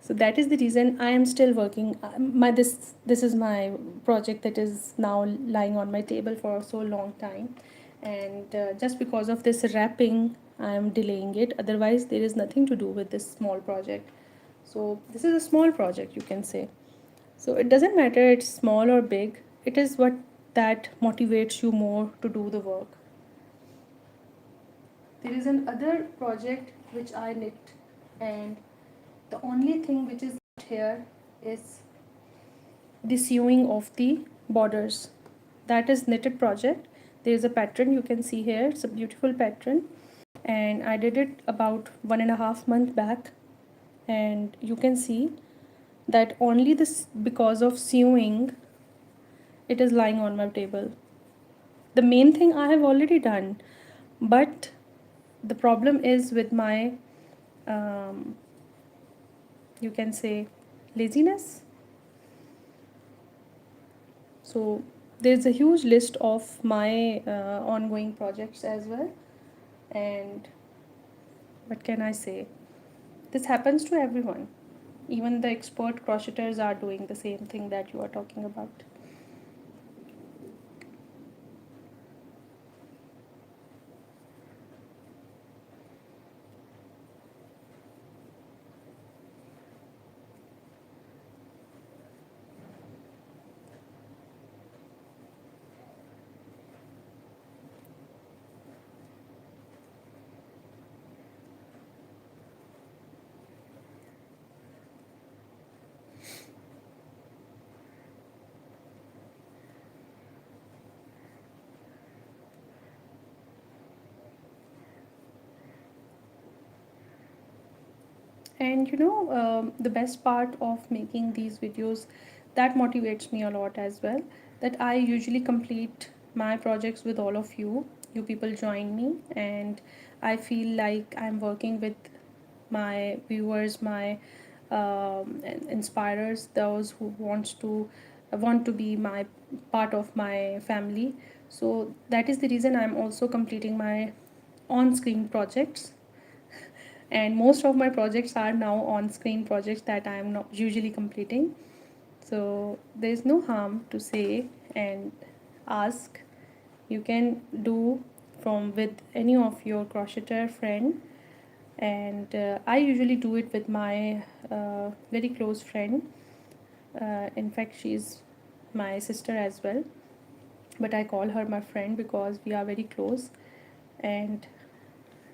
so that is the reason I am still working. My this is my project that is now lying on my table for so long time, and just because of this wrapping I am delaying it. Otherwise there is nothing to do with this small project. So this is a small project, you can say. So it doesn't matter it's small or big, it is what that motivates you more to do the work. There is another project which I knit, and the only thing which is here is the sewing of the borders. That is knitted project. There is a pattern you can see here. It's a beautiful pattern, and I did it about 1.5 months back, and you can see that only this because of sewing it is lying on my table. The main thing I have already done, but the problem is with my you can say laziness. So there's a huge list of my ongoing projects as well, and what can I say, this happens to everyone. Even the expert crocheters are doing the same thing that you are talking about. And the best part of making these videos that motivates me a lot as well, that I usually complete my projects with all of you. You people join me, and I feel like I'm working with my viewers, my inspirers, those who want to be my part of my family. So that is the reason I'm also completing my on-screen projects, and most of my projects are now on screen projects that I am not usually completing. So there is no harm to say and ask. You can do from with any of your crocheter friend, and I usually do it with my very close friend. In fact, she is my sister as well. but I call her my friend because we are very close, and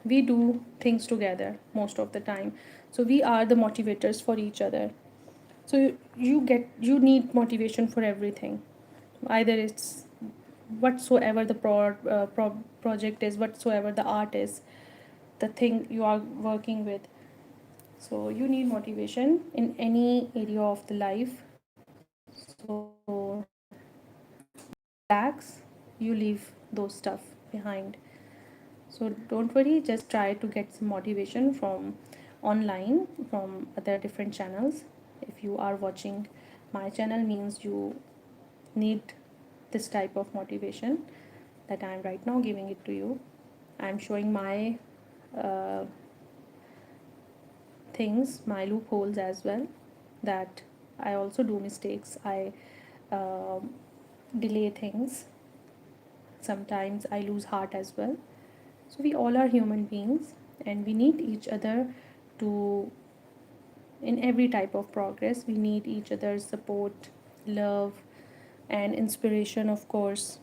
we do things together most of the time. So we are the motivators for each other. So you need motivation for everything, either it's whatsoever the project is, whatsoever the art is, the thing you are working with. So you need motivation in any area of the life. So relax, you leave those stuff behind. So don't worry, just try to get some motivation from online, from other different channels. If you are watching my channel, means you need this type of motivation that I am right now giving it to you. I am showing my uh, things, my loopholes as well, that I also do mistakes. I um delay things. Sometimes I lose heart as well. So we all are human beings, and we need each other to, in every type of progress, we need each other's support, love, and inspiration, of course.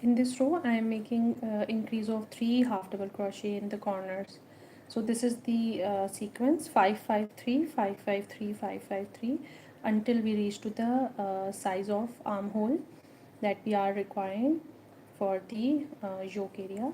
In this row I am making increase of 3 half double crochet in the corners. So this is the sequence 553 553 553 until we reach to the size of armhole that we are requiring for the yoke area.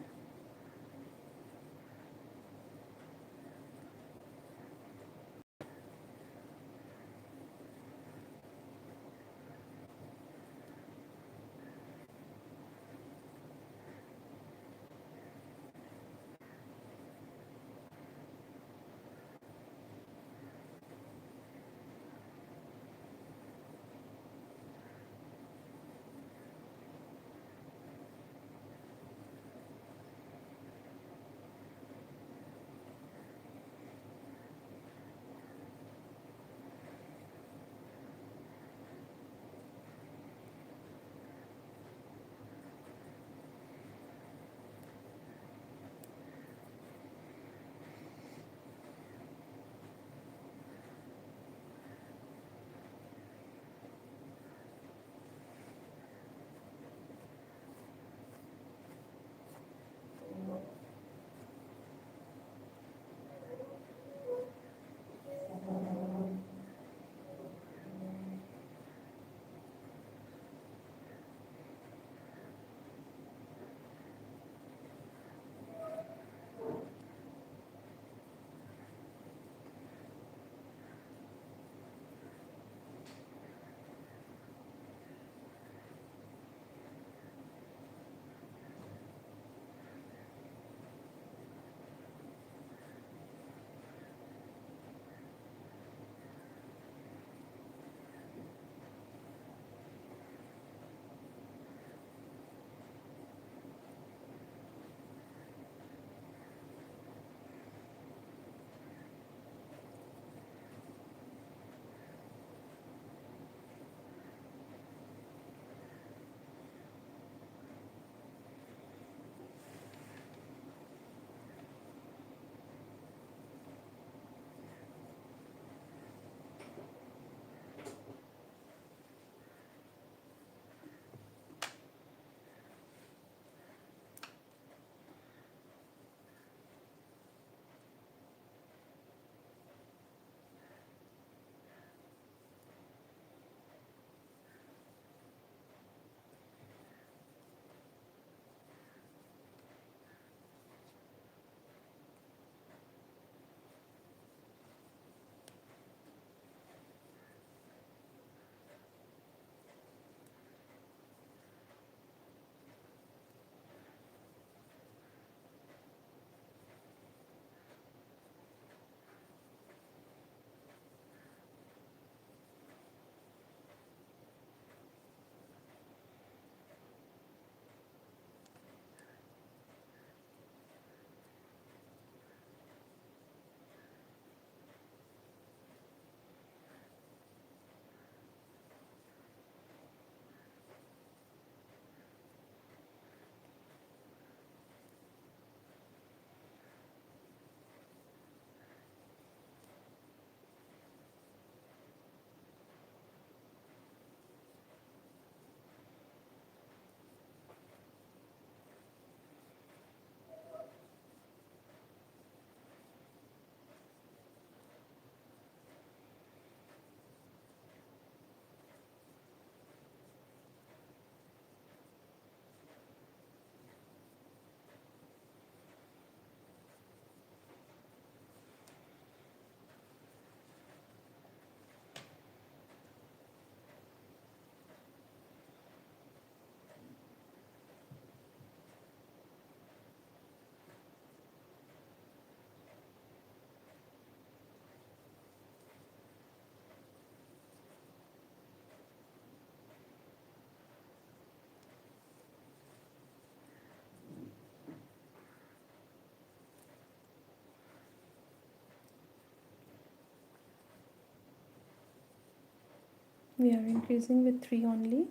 We are increasing with 3 only,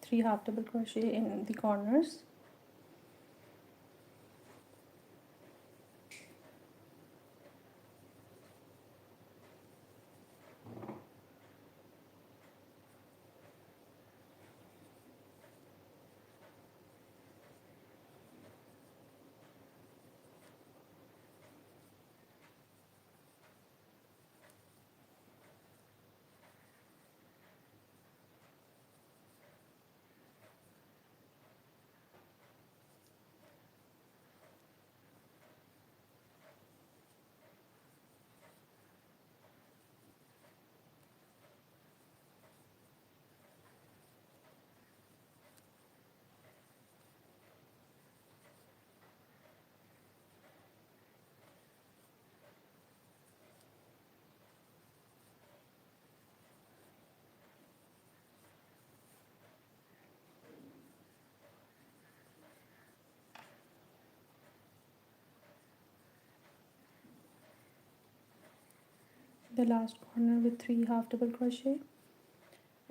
3 half double crochet in the corners. the last corner with 3 half double crochet,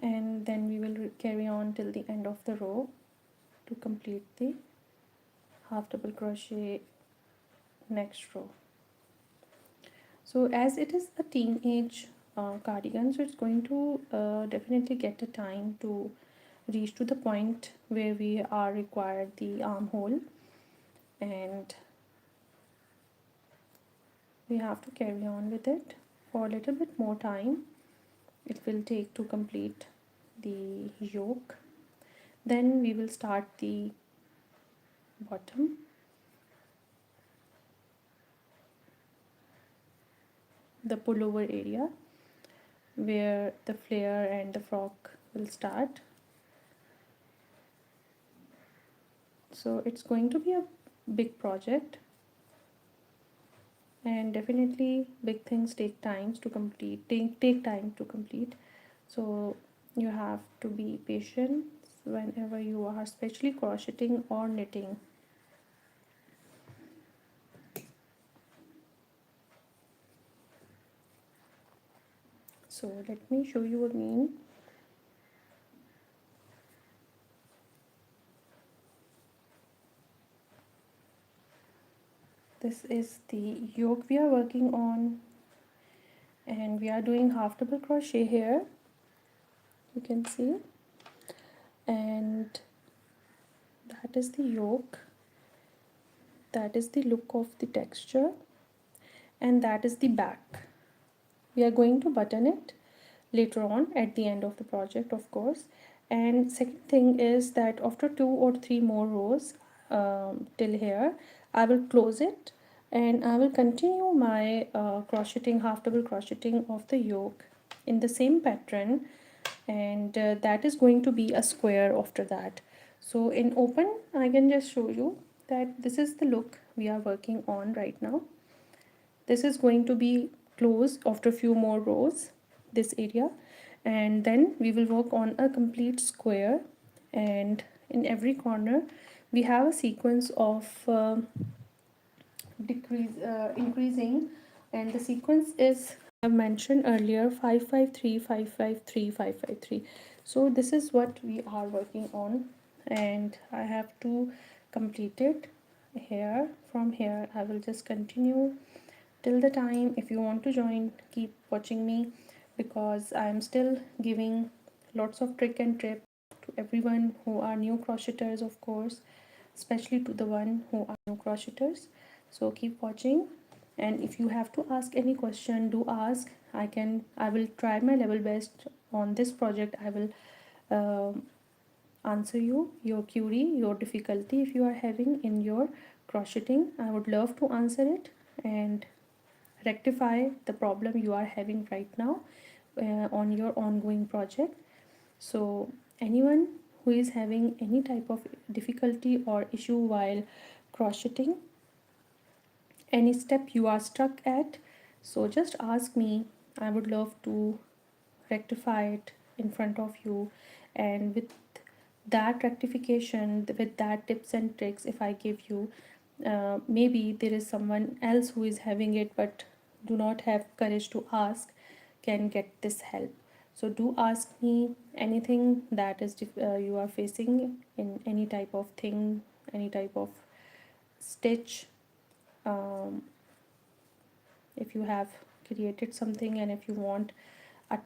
and then we will carry on till the end of the row to complete the half double crochet next row. So as it is a teenage cardigan, so it's going to definitely get a time to reach to the point where we are required the armhole, and we have to carry on with it for a little bit more time. It will take to complete the yoke. Then we will start the bottom, the pullover area where the flare and the frock will start. So it's going to be a big project, and definitely big things take times to complete, take time to complete. So you have to be patient whenever you are especially crocheting or knitting. So let me show you again. This is the yoke we are working on, and we are doing half double crochet here, you can see, and that is the yoke, that is the look of the texture, and that is the back. We are going to button it later on at the end of the project, of course. And second thing is that after 2 or 3 more rows till here, I will close it and I will continue my crocheting, half double crocheting of the yoke in the same pattern, and that is going to be a square after that. So in open I can just show you that this is the look we are working on right now. This is going to be closed after a few more rows, this area, and then we will work on a complete square, and in every corner we have a sequence of increasing, and the sequence is I mentioned earlier 553 553 553. So this is what we are working on, and I have to complete it here. From here I will just continue till the time. If you want to join, keep watching me, because I am still giving lots of trick and tips to everyone who are new crocheters, of course, especially to the one who are new crocheters. So keep watching, and if you have to ask any question, do ask. I will try my level best on this project. I will answer your query, your difficulty if you are having in your crocheting. I would love to answer it and rectify the problem you are having right now on your ongoing project. So anyone who is having any type of difficulty or issue while crocheting, any step you are stuck at, so just ask me. I would love to rectify it in front of you, and with that rectification, with that tips and tricks if I give you, maybe there is someone else who is having it but do not have courage to ask, can get this help. So do ask me anything that is you are facing in any type of thing, any type of stitch. If you have created something and if you want a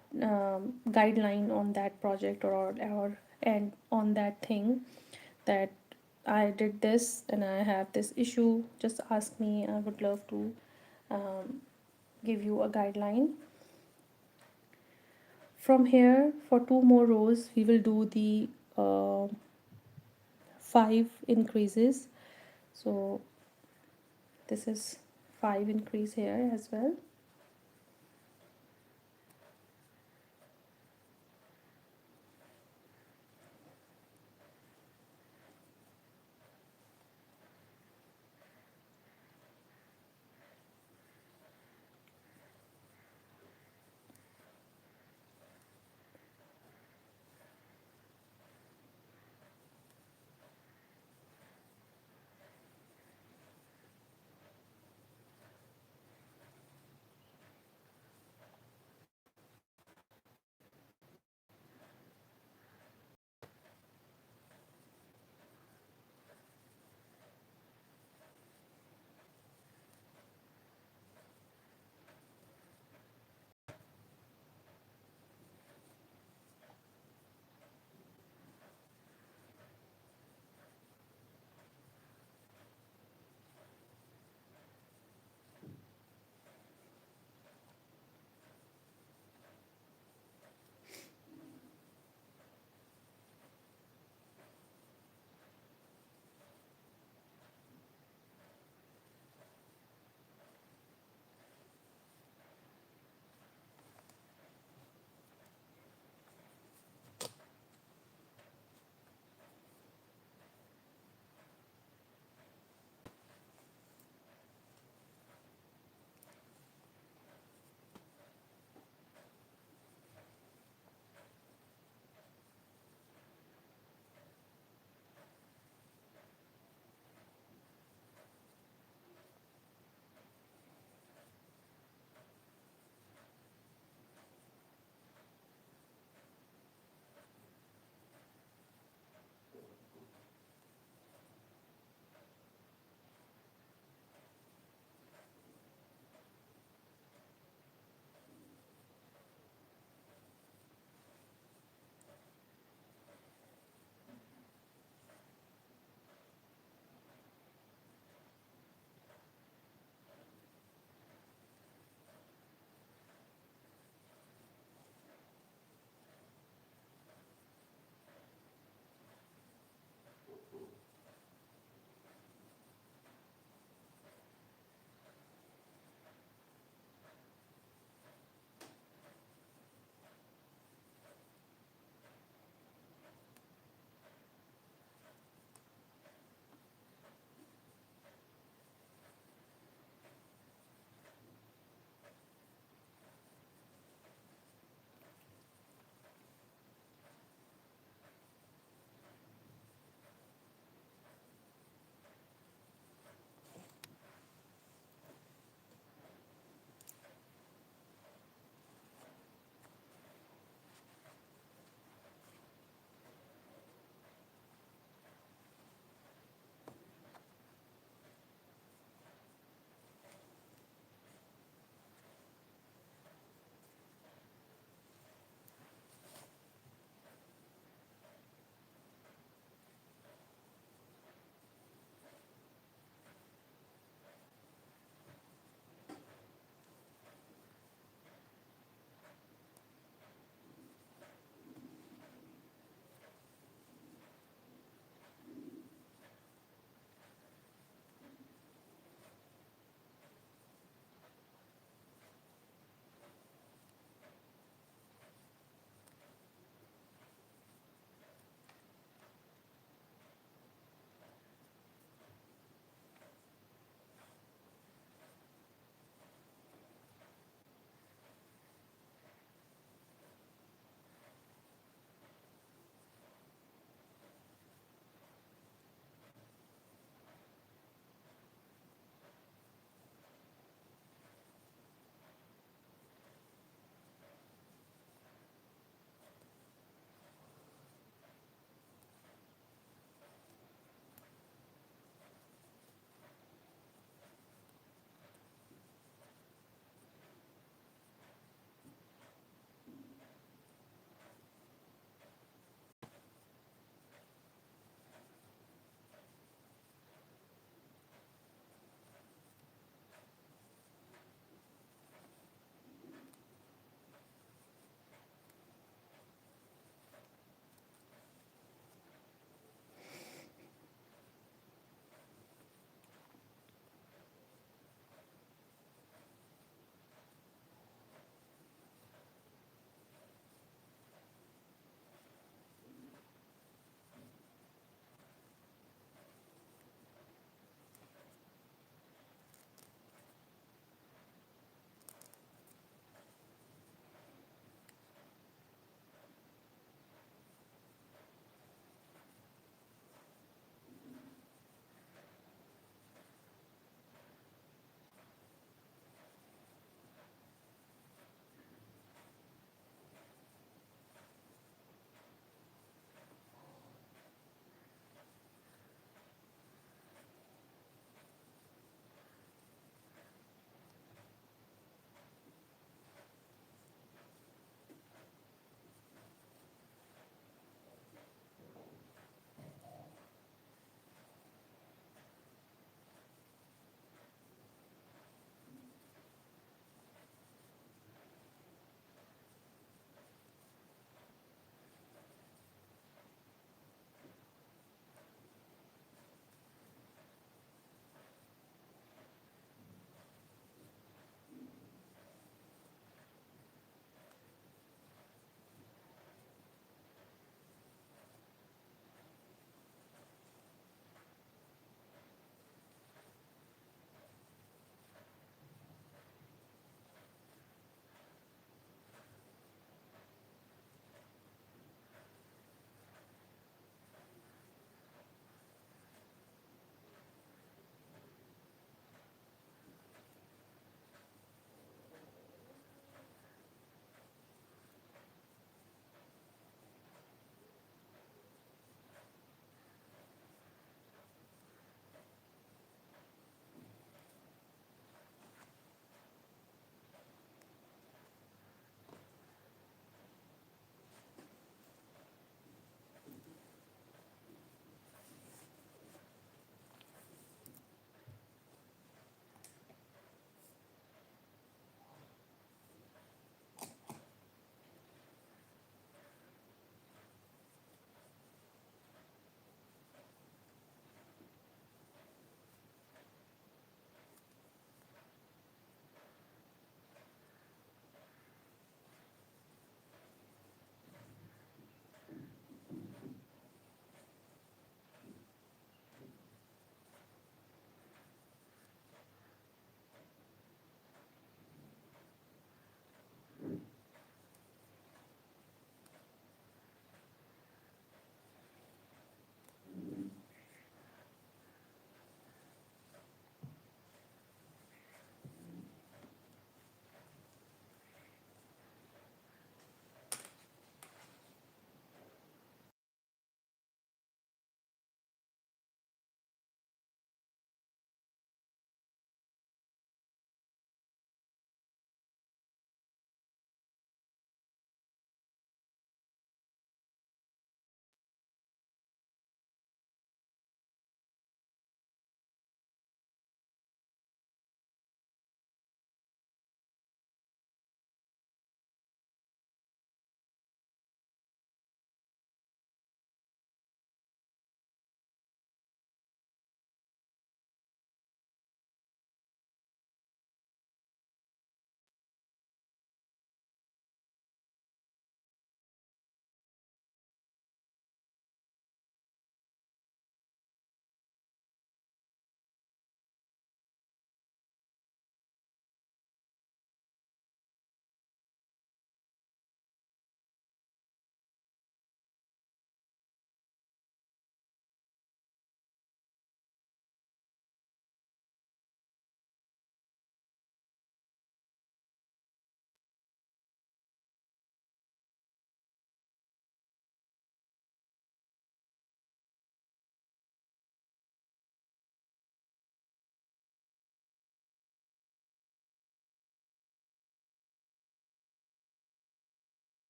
guideline on that project, or and on that thing, that I did this and I have this issue, just ask me. I would love to give you a guideline. From here, for 2 more rows we will do the 5 increases. So this is 5 increase here as well.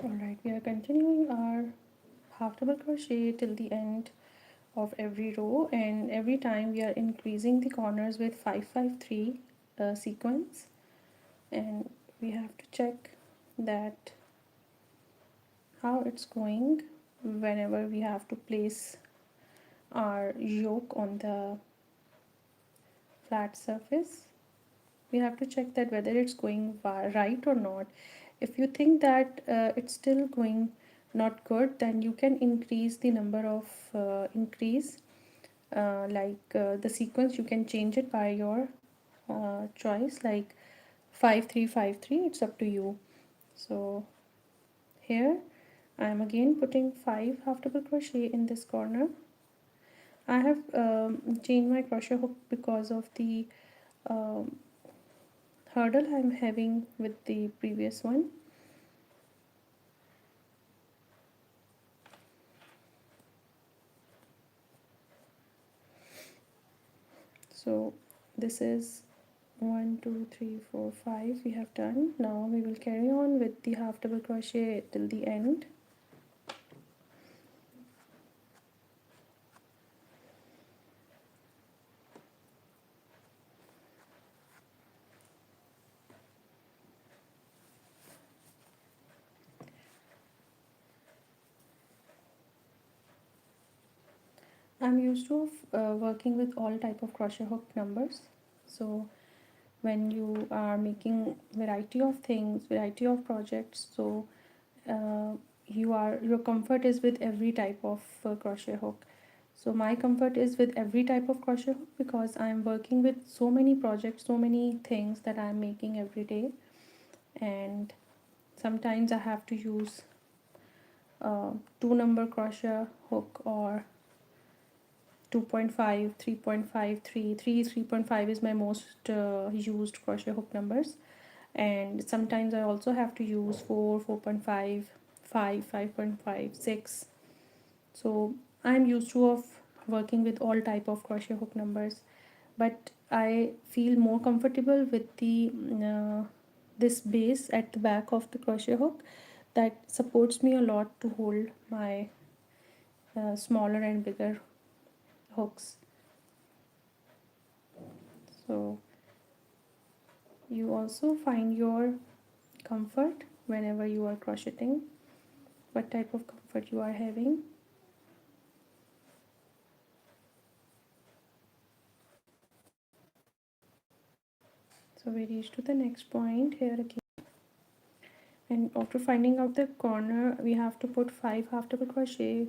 Alright, we are continuing our half double crochet till the end of every row, and every time we are increasing the corners with 553 sequence, and we have to check that how it's going whenever we have to place our yoke on the flat surface. We have to check that whether it's going right or not. If you think that it's still going not good, then you can increase the number of the sequence. You can change it by your choice, like 5353. It's up to you. So here I am again putting 5 half double crochet in this corner. I have changed my crochet hook because of the um, hurdle I'm having with the previous one. So this is 1 2 3 4 5 we have done. Now we will carry on with the half double crochet till the end. I'm used to working with all type of crochet hook numbers. So when you are making variety of things, variety of projects, so uh, your comfort is with every type of crochet hook. So my comfort is with every type of crochet hook because I'm working with so many projects, so many things that I'm making every day, and sometimes I have to use 2 number crochet hook or 2.5, 3.5, 3.5 is my most used crochet hook numbers, and sometimes I also have to use 4, 4.5, 5, 5.5, 6. So I'm used to of working with all type of crochet hook numbers, but I feel more comfortable with the this base at the back of the crochet hook that supports me a lot to hold my smaller and bigger hooks. So you also find your comfort whenever you are crocheting, what type of comfort you are having. So we reach to the next point here again, and after finding out the corner we have to put 5 half double crochet.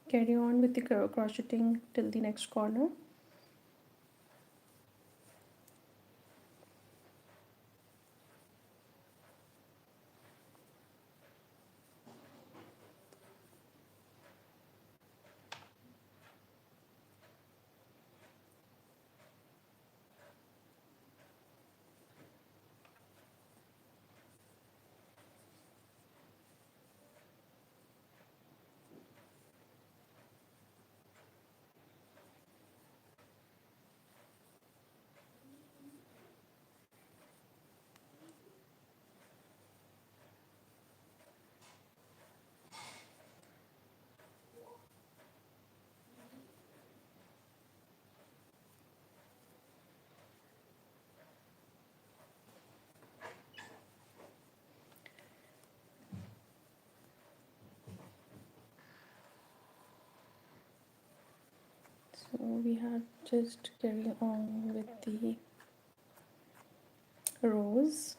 Carry on with the crocheting till the next corner. So we have just carry on with the rows.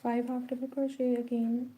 5 half double crochet again.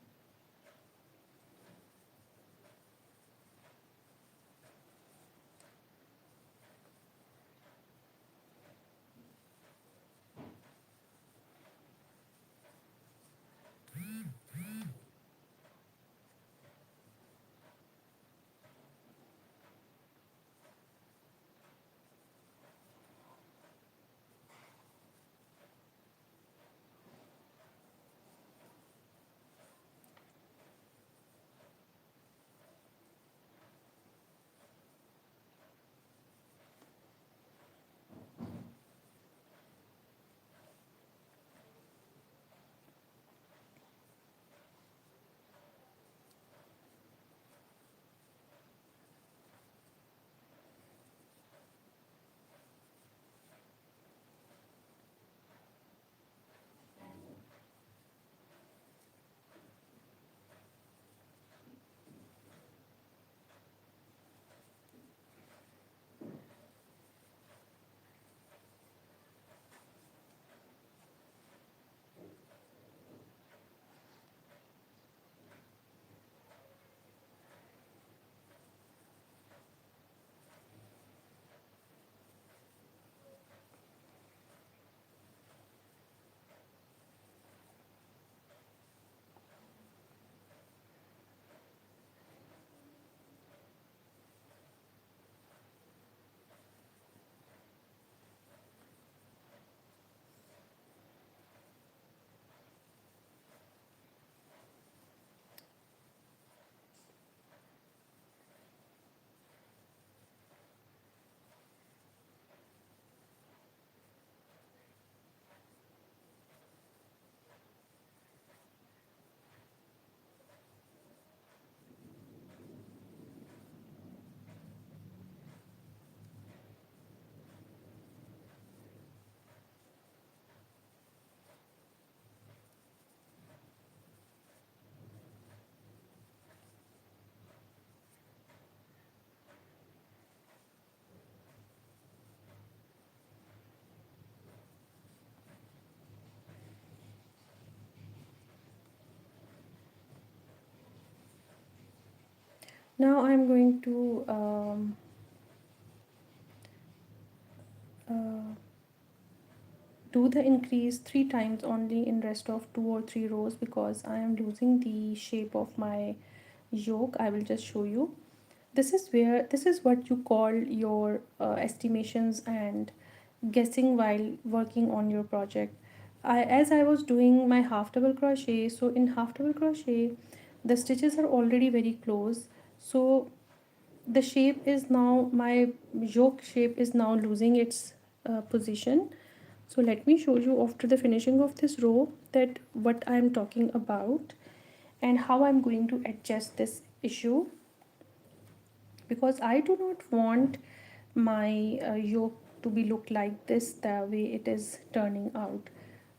Now I'm going to uh, do the increase 3 times only in rest of 2 or 3 rows, because I am losing the shape of my yoke. I will just show you. This is what you call your estimations and guessing while working on your project. As I was doing my half double crochet, so in half double crochet the stitches are already very close, so the shape is now, my yoke shape is now losing its position. So let me show you after the finishing of this row that what I am talking about and how I'm going to adjust this issue, because I do not want my yoke to be look like this the way it is turning out.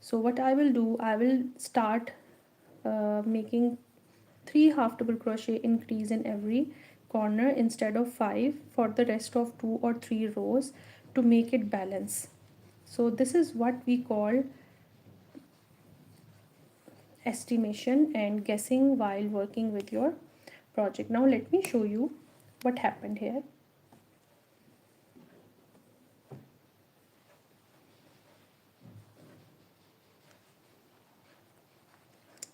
So what I will do, I will start making 3 half double crochet increase in every corner instead of 5 for the rest of 2 or 3 rows to make it balance. So this is what we call estimation and guessing while working with your project. Now let me show you what happened here.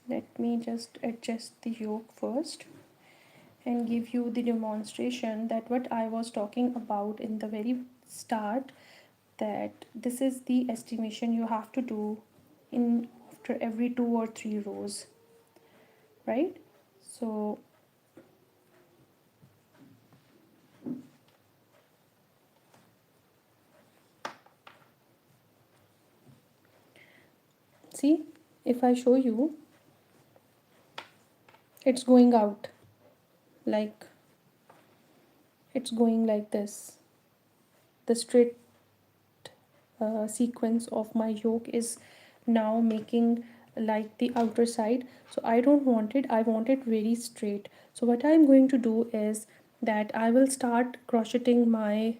Let me just adjust the yoke first and give you the demonstration that what I was talking about in the very start, that this is the estimation you have to do in after every 2 or 3 rows, right? So see, if I show you, it's going out, like it's going like this. The straight sequence of my yoke is now making like the outer side, so I don't want it, I want it very straight. So what I'm going to do is that I will start crocheting my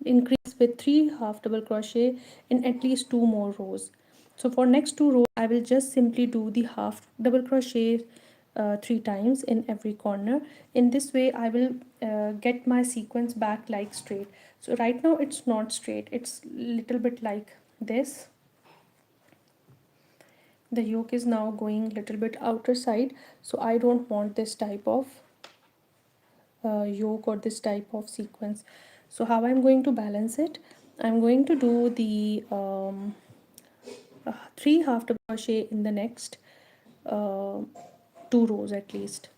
increase with 3 half double crochet in at least 2 more rows. So for next two rows I will just simply do the half double crochet 3 times in every corner. In this way I will get my sequence back like straight. So right now it's not straight, it's little bit like this. The yoke is now going little bit outer side, so I don't want this type of yoke or this type of sequence. So how I'm going to balance it, I'm going to do the 3 half double crochet in the next uh, 2 rows at least.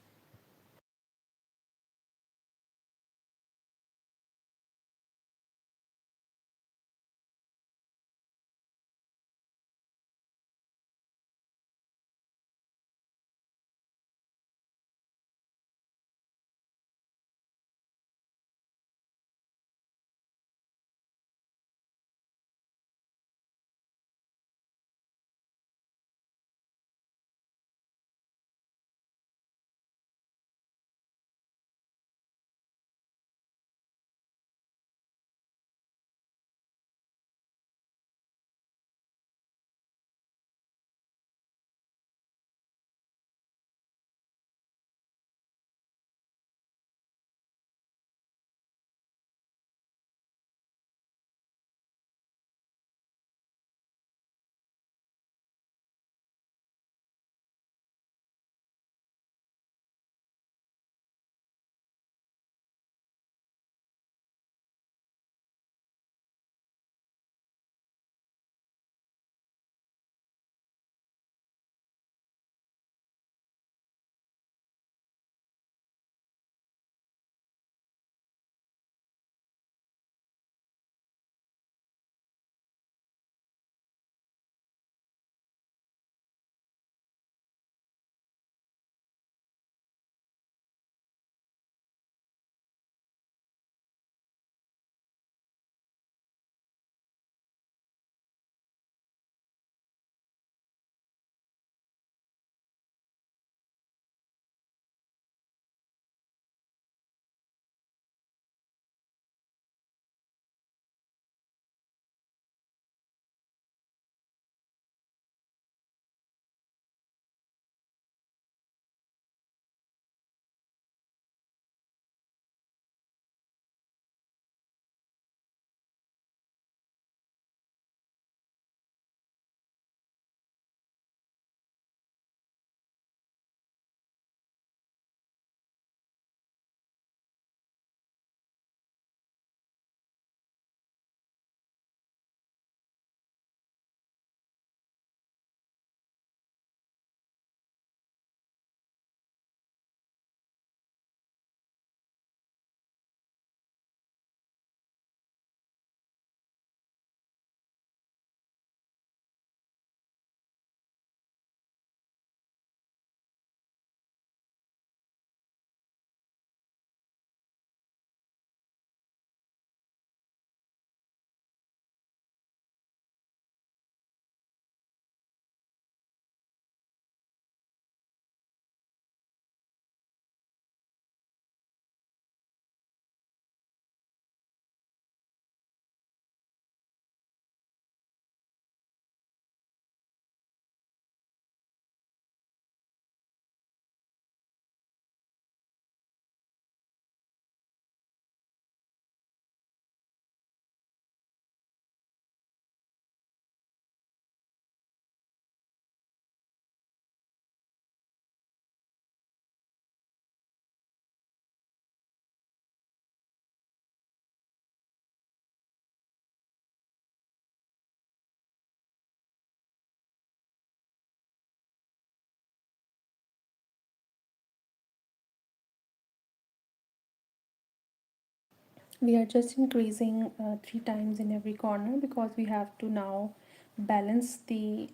We are just increasing 3 times in every corner because we have to now balance the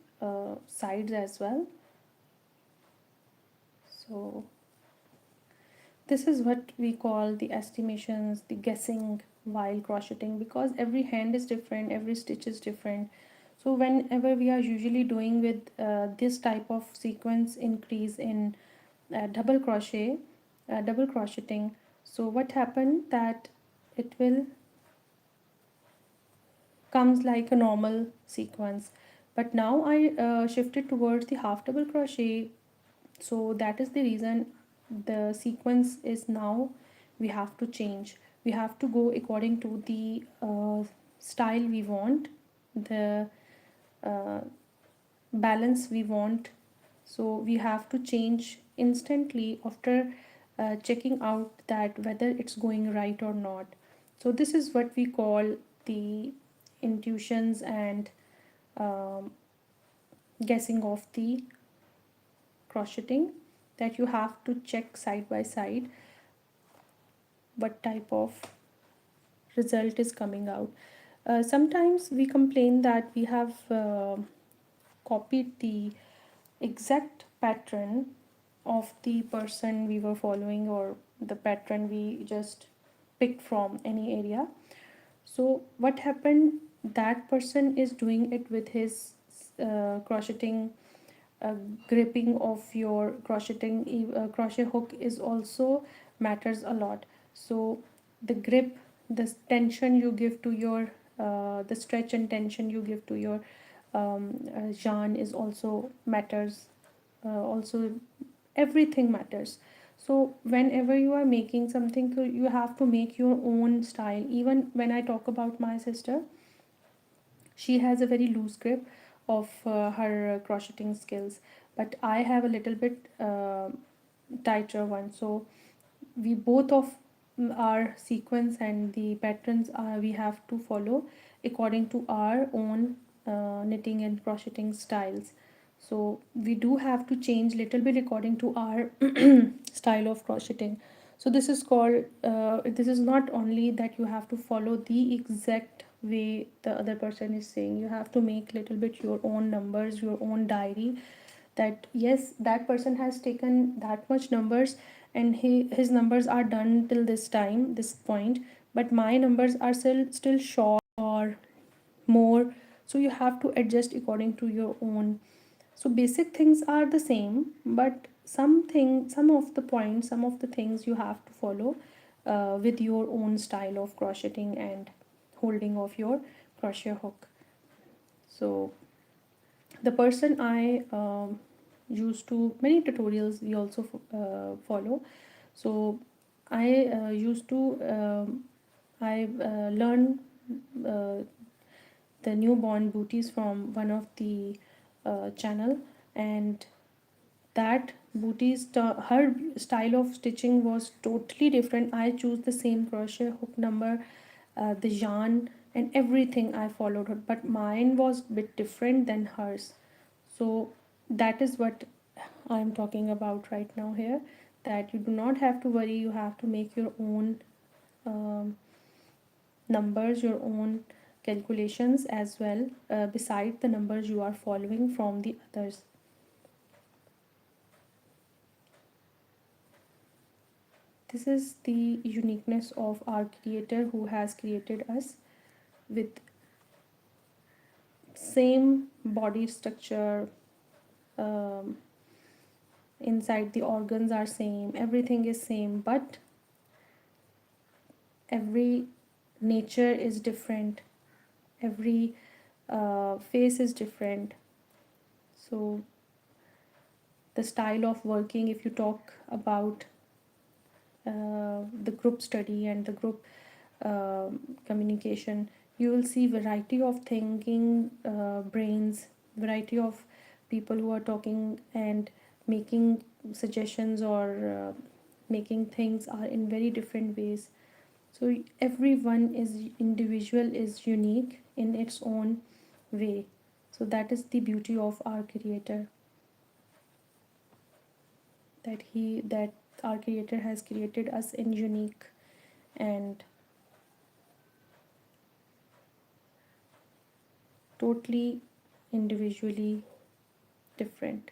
sides as well. So this is what we call the estimations, the guessing while crocheting, because every hand is different, every stitch is different. So whenever we are usually doing with this type of sequence increase in double crochet, double crocheting, so what happened that it will comes like a normal sequence. but now I shifted towards the half double crochet, so that is the reason the sequence is now we have to change. We have to go according to the style we want, the uh, balance we want. So we have to change instantly after checking out that whether it's going right or not. So this is what we call the intuitions and um, guessing of the crocheting, that you have to check side by side what type of result is coming out. Sometimes we complain that we have copied the exact pattern of the person we were following, or the pattern we just picked from any area. So what happened, that person is doing it with his crocheting, uh, gripping of your crocheting, crochet hook is also matters a lot. So the grip, the tension you give to your the stretch and tension you give to your yarn is also matters. Also everything matters. So whenever you are making something, you have to make your own style. Even when I talk about my sister, she has a very loose grip of her crocheting skills, but I have a little bit tighter one. So we both of our sequence and the patterns we have to follow according to our own knitting and crocheting styles. So we do have to change little bit according to our style of crocheting. So this is called this is not only that you have to follow the exact way the other person is saying. You have to make little bit your own numbers, your own diary, that yes, that person has taken that much numbers and his numbers are done till this time, this point, but my numbers are still short or more. So you have to adjust according to your own. So basic things are the same, but some of the points, some of the things you have to follow with your own style of crocheting and holding of your crochet hook. So the person I used to, many tutorials we also follow. So I used to I learned uh, the newborn booties from one of the channel, and that booties her style of stitching was totally different. I choose the same crochet hook number, the yarn and everything I followed her, but mine was a bit different than hers. So that is what I'm talking about right now here, that you do not have to worry, you have to make your own numbers, your own calculations as well, beside the numbers you are following from the others. This is the uniqueness of our creator who has created us with same body structure, um, inside the organs are same, everything is same, but every nature is different, every face is different. So the style of working, if you talk about the group study and the group communication, you will see variety of thinking brains, variety of people who are talking and making suggestions or making things are in very different ways. So everyone is individual, is unique in its own way. So that is the beauty of our creator, that our creator has created us in unique and totally individually different.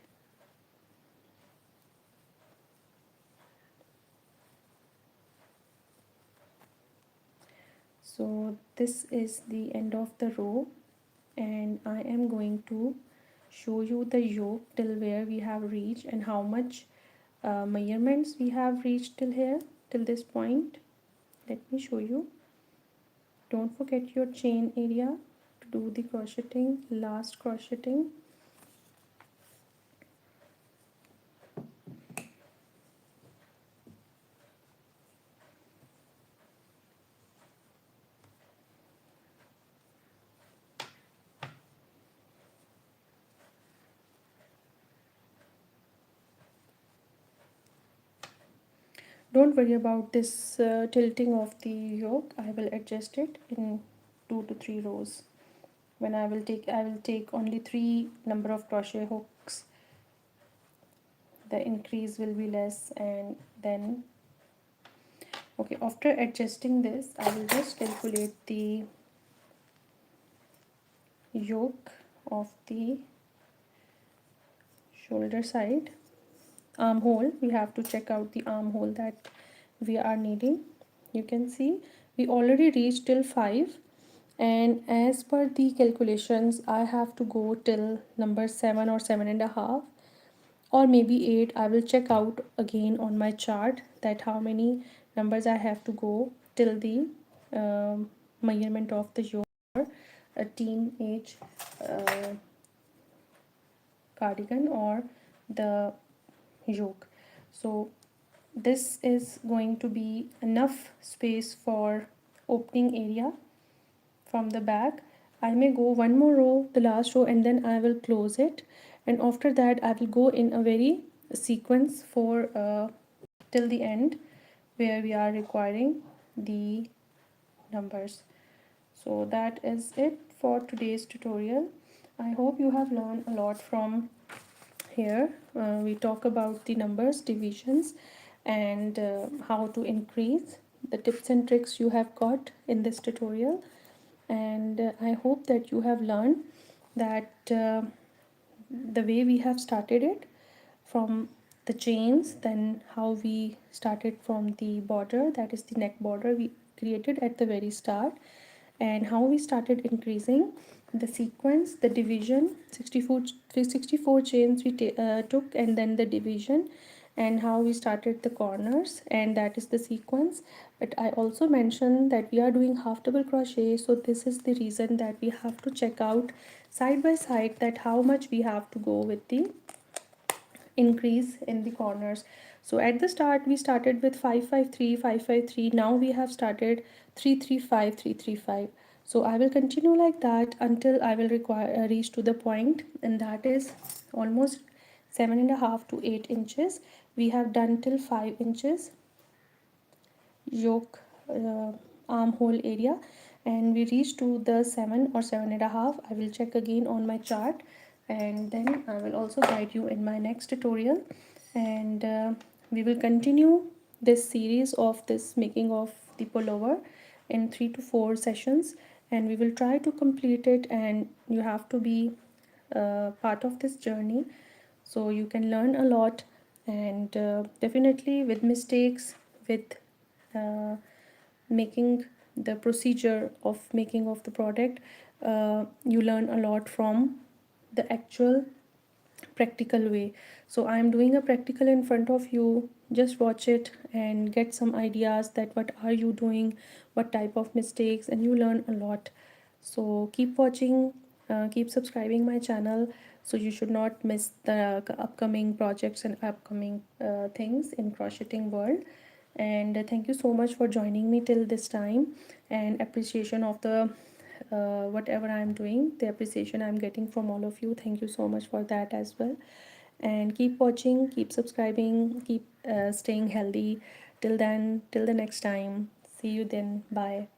So this is the end of the row, and I am going to show you the yoke till where we have reached and how much measurements we have reached till here, till this point. Let me show you. Don't forget your chain area to do the crocheting, last crocheting. Don't worry about this tilting of the yoke. I will adjust it in 2 to 3 rows. When I will take only 3 number of crochet hooks. The increase will be less, and then okay, after adjusting this, I will just calculate the yoke of the shoulder side. Armhole, we have to check out the armhole that we are needing. You can see we already reached till 5, and as per the calculations I have to go till number 7 or 7.5, or maybe 8. I will check out again on my chart that how many numbers I have to go till the measurement of the yoke, a teenage cardigan or the yoke. So this is going to be enough space for opening area from the back. I may go one more row, the last row, and then I will close it, and after that I will go in a very sequence for till the end where we are requiring the numbers. So that is it for today's tutorial. I hope you have learned a lot from here. We talk about the numbers, divisions, and how to increase. The tips and tricks you have got in this tutorial, and I hope that you have learned that the way we have started it from the chains, then how we started from the border, that is the neck border we created at the very start, and how we started increasing the sequence, the division, 64 chains we took, and then the division, and how we started the corners, and that is the sequence. But I also mentioned that we are doing half double crochet, so this is the reason that we have to check out side by side that how much we have to go with the increase in the corners. So at the start we started with 553 553. Now we have started 335 335. So I will continue like that until I will reach to the point, and that is almost 7.5 to 8 inches. We have done till 5 inches yoke armhole area, and we reach to the 7 or 7.5. I will check again on my chart, and then I will also guide you in my next tutorial, and we will continue this series of this making of the pullover in 3 to 4 sessions, and we will try to complete it, and you have to be part of this journey so you can learn a lot, and definitely with mistakes, with uh, making the procedure of making of the product, you learn a lot from the actual practical way. So I am doing a practical in front of you. Just watch it and get some ideas that what are you doing, what type of mistakes, and you learn a lot. So keep watching, keep subscribing my channel, so you should not miss the upcoming projects and upcoming things in crocheting world. And thank you so much for joining me till this time, and appreciation of the whatever I'm doing, the appreciation I'm getting from all of you. Thank you so much for that as well. And keep watching, keep subscribing, keep staying healthy. Till then, till the next time, see you then. Bye.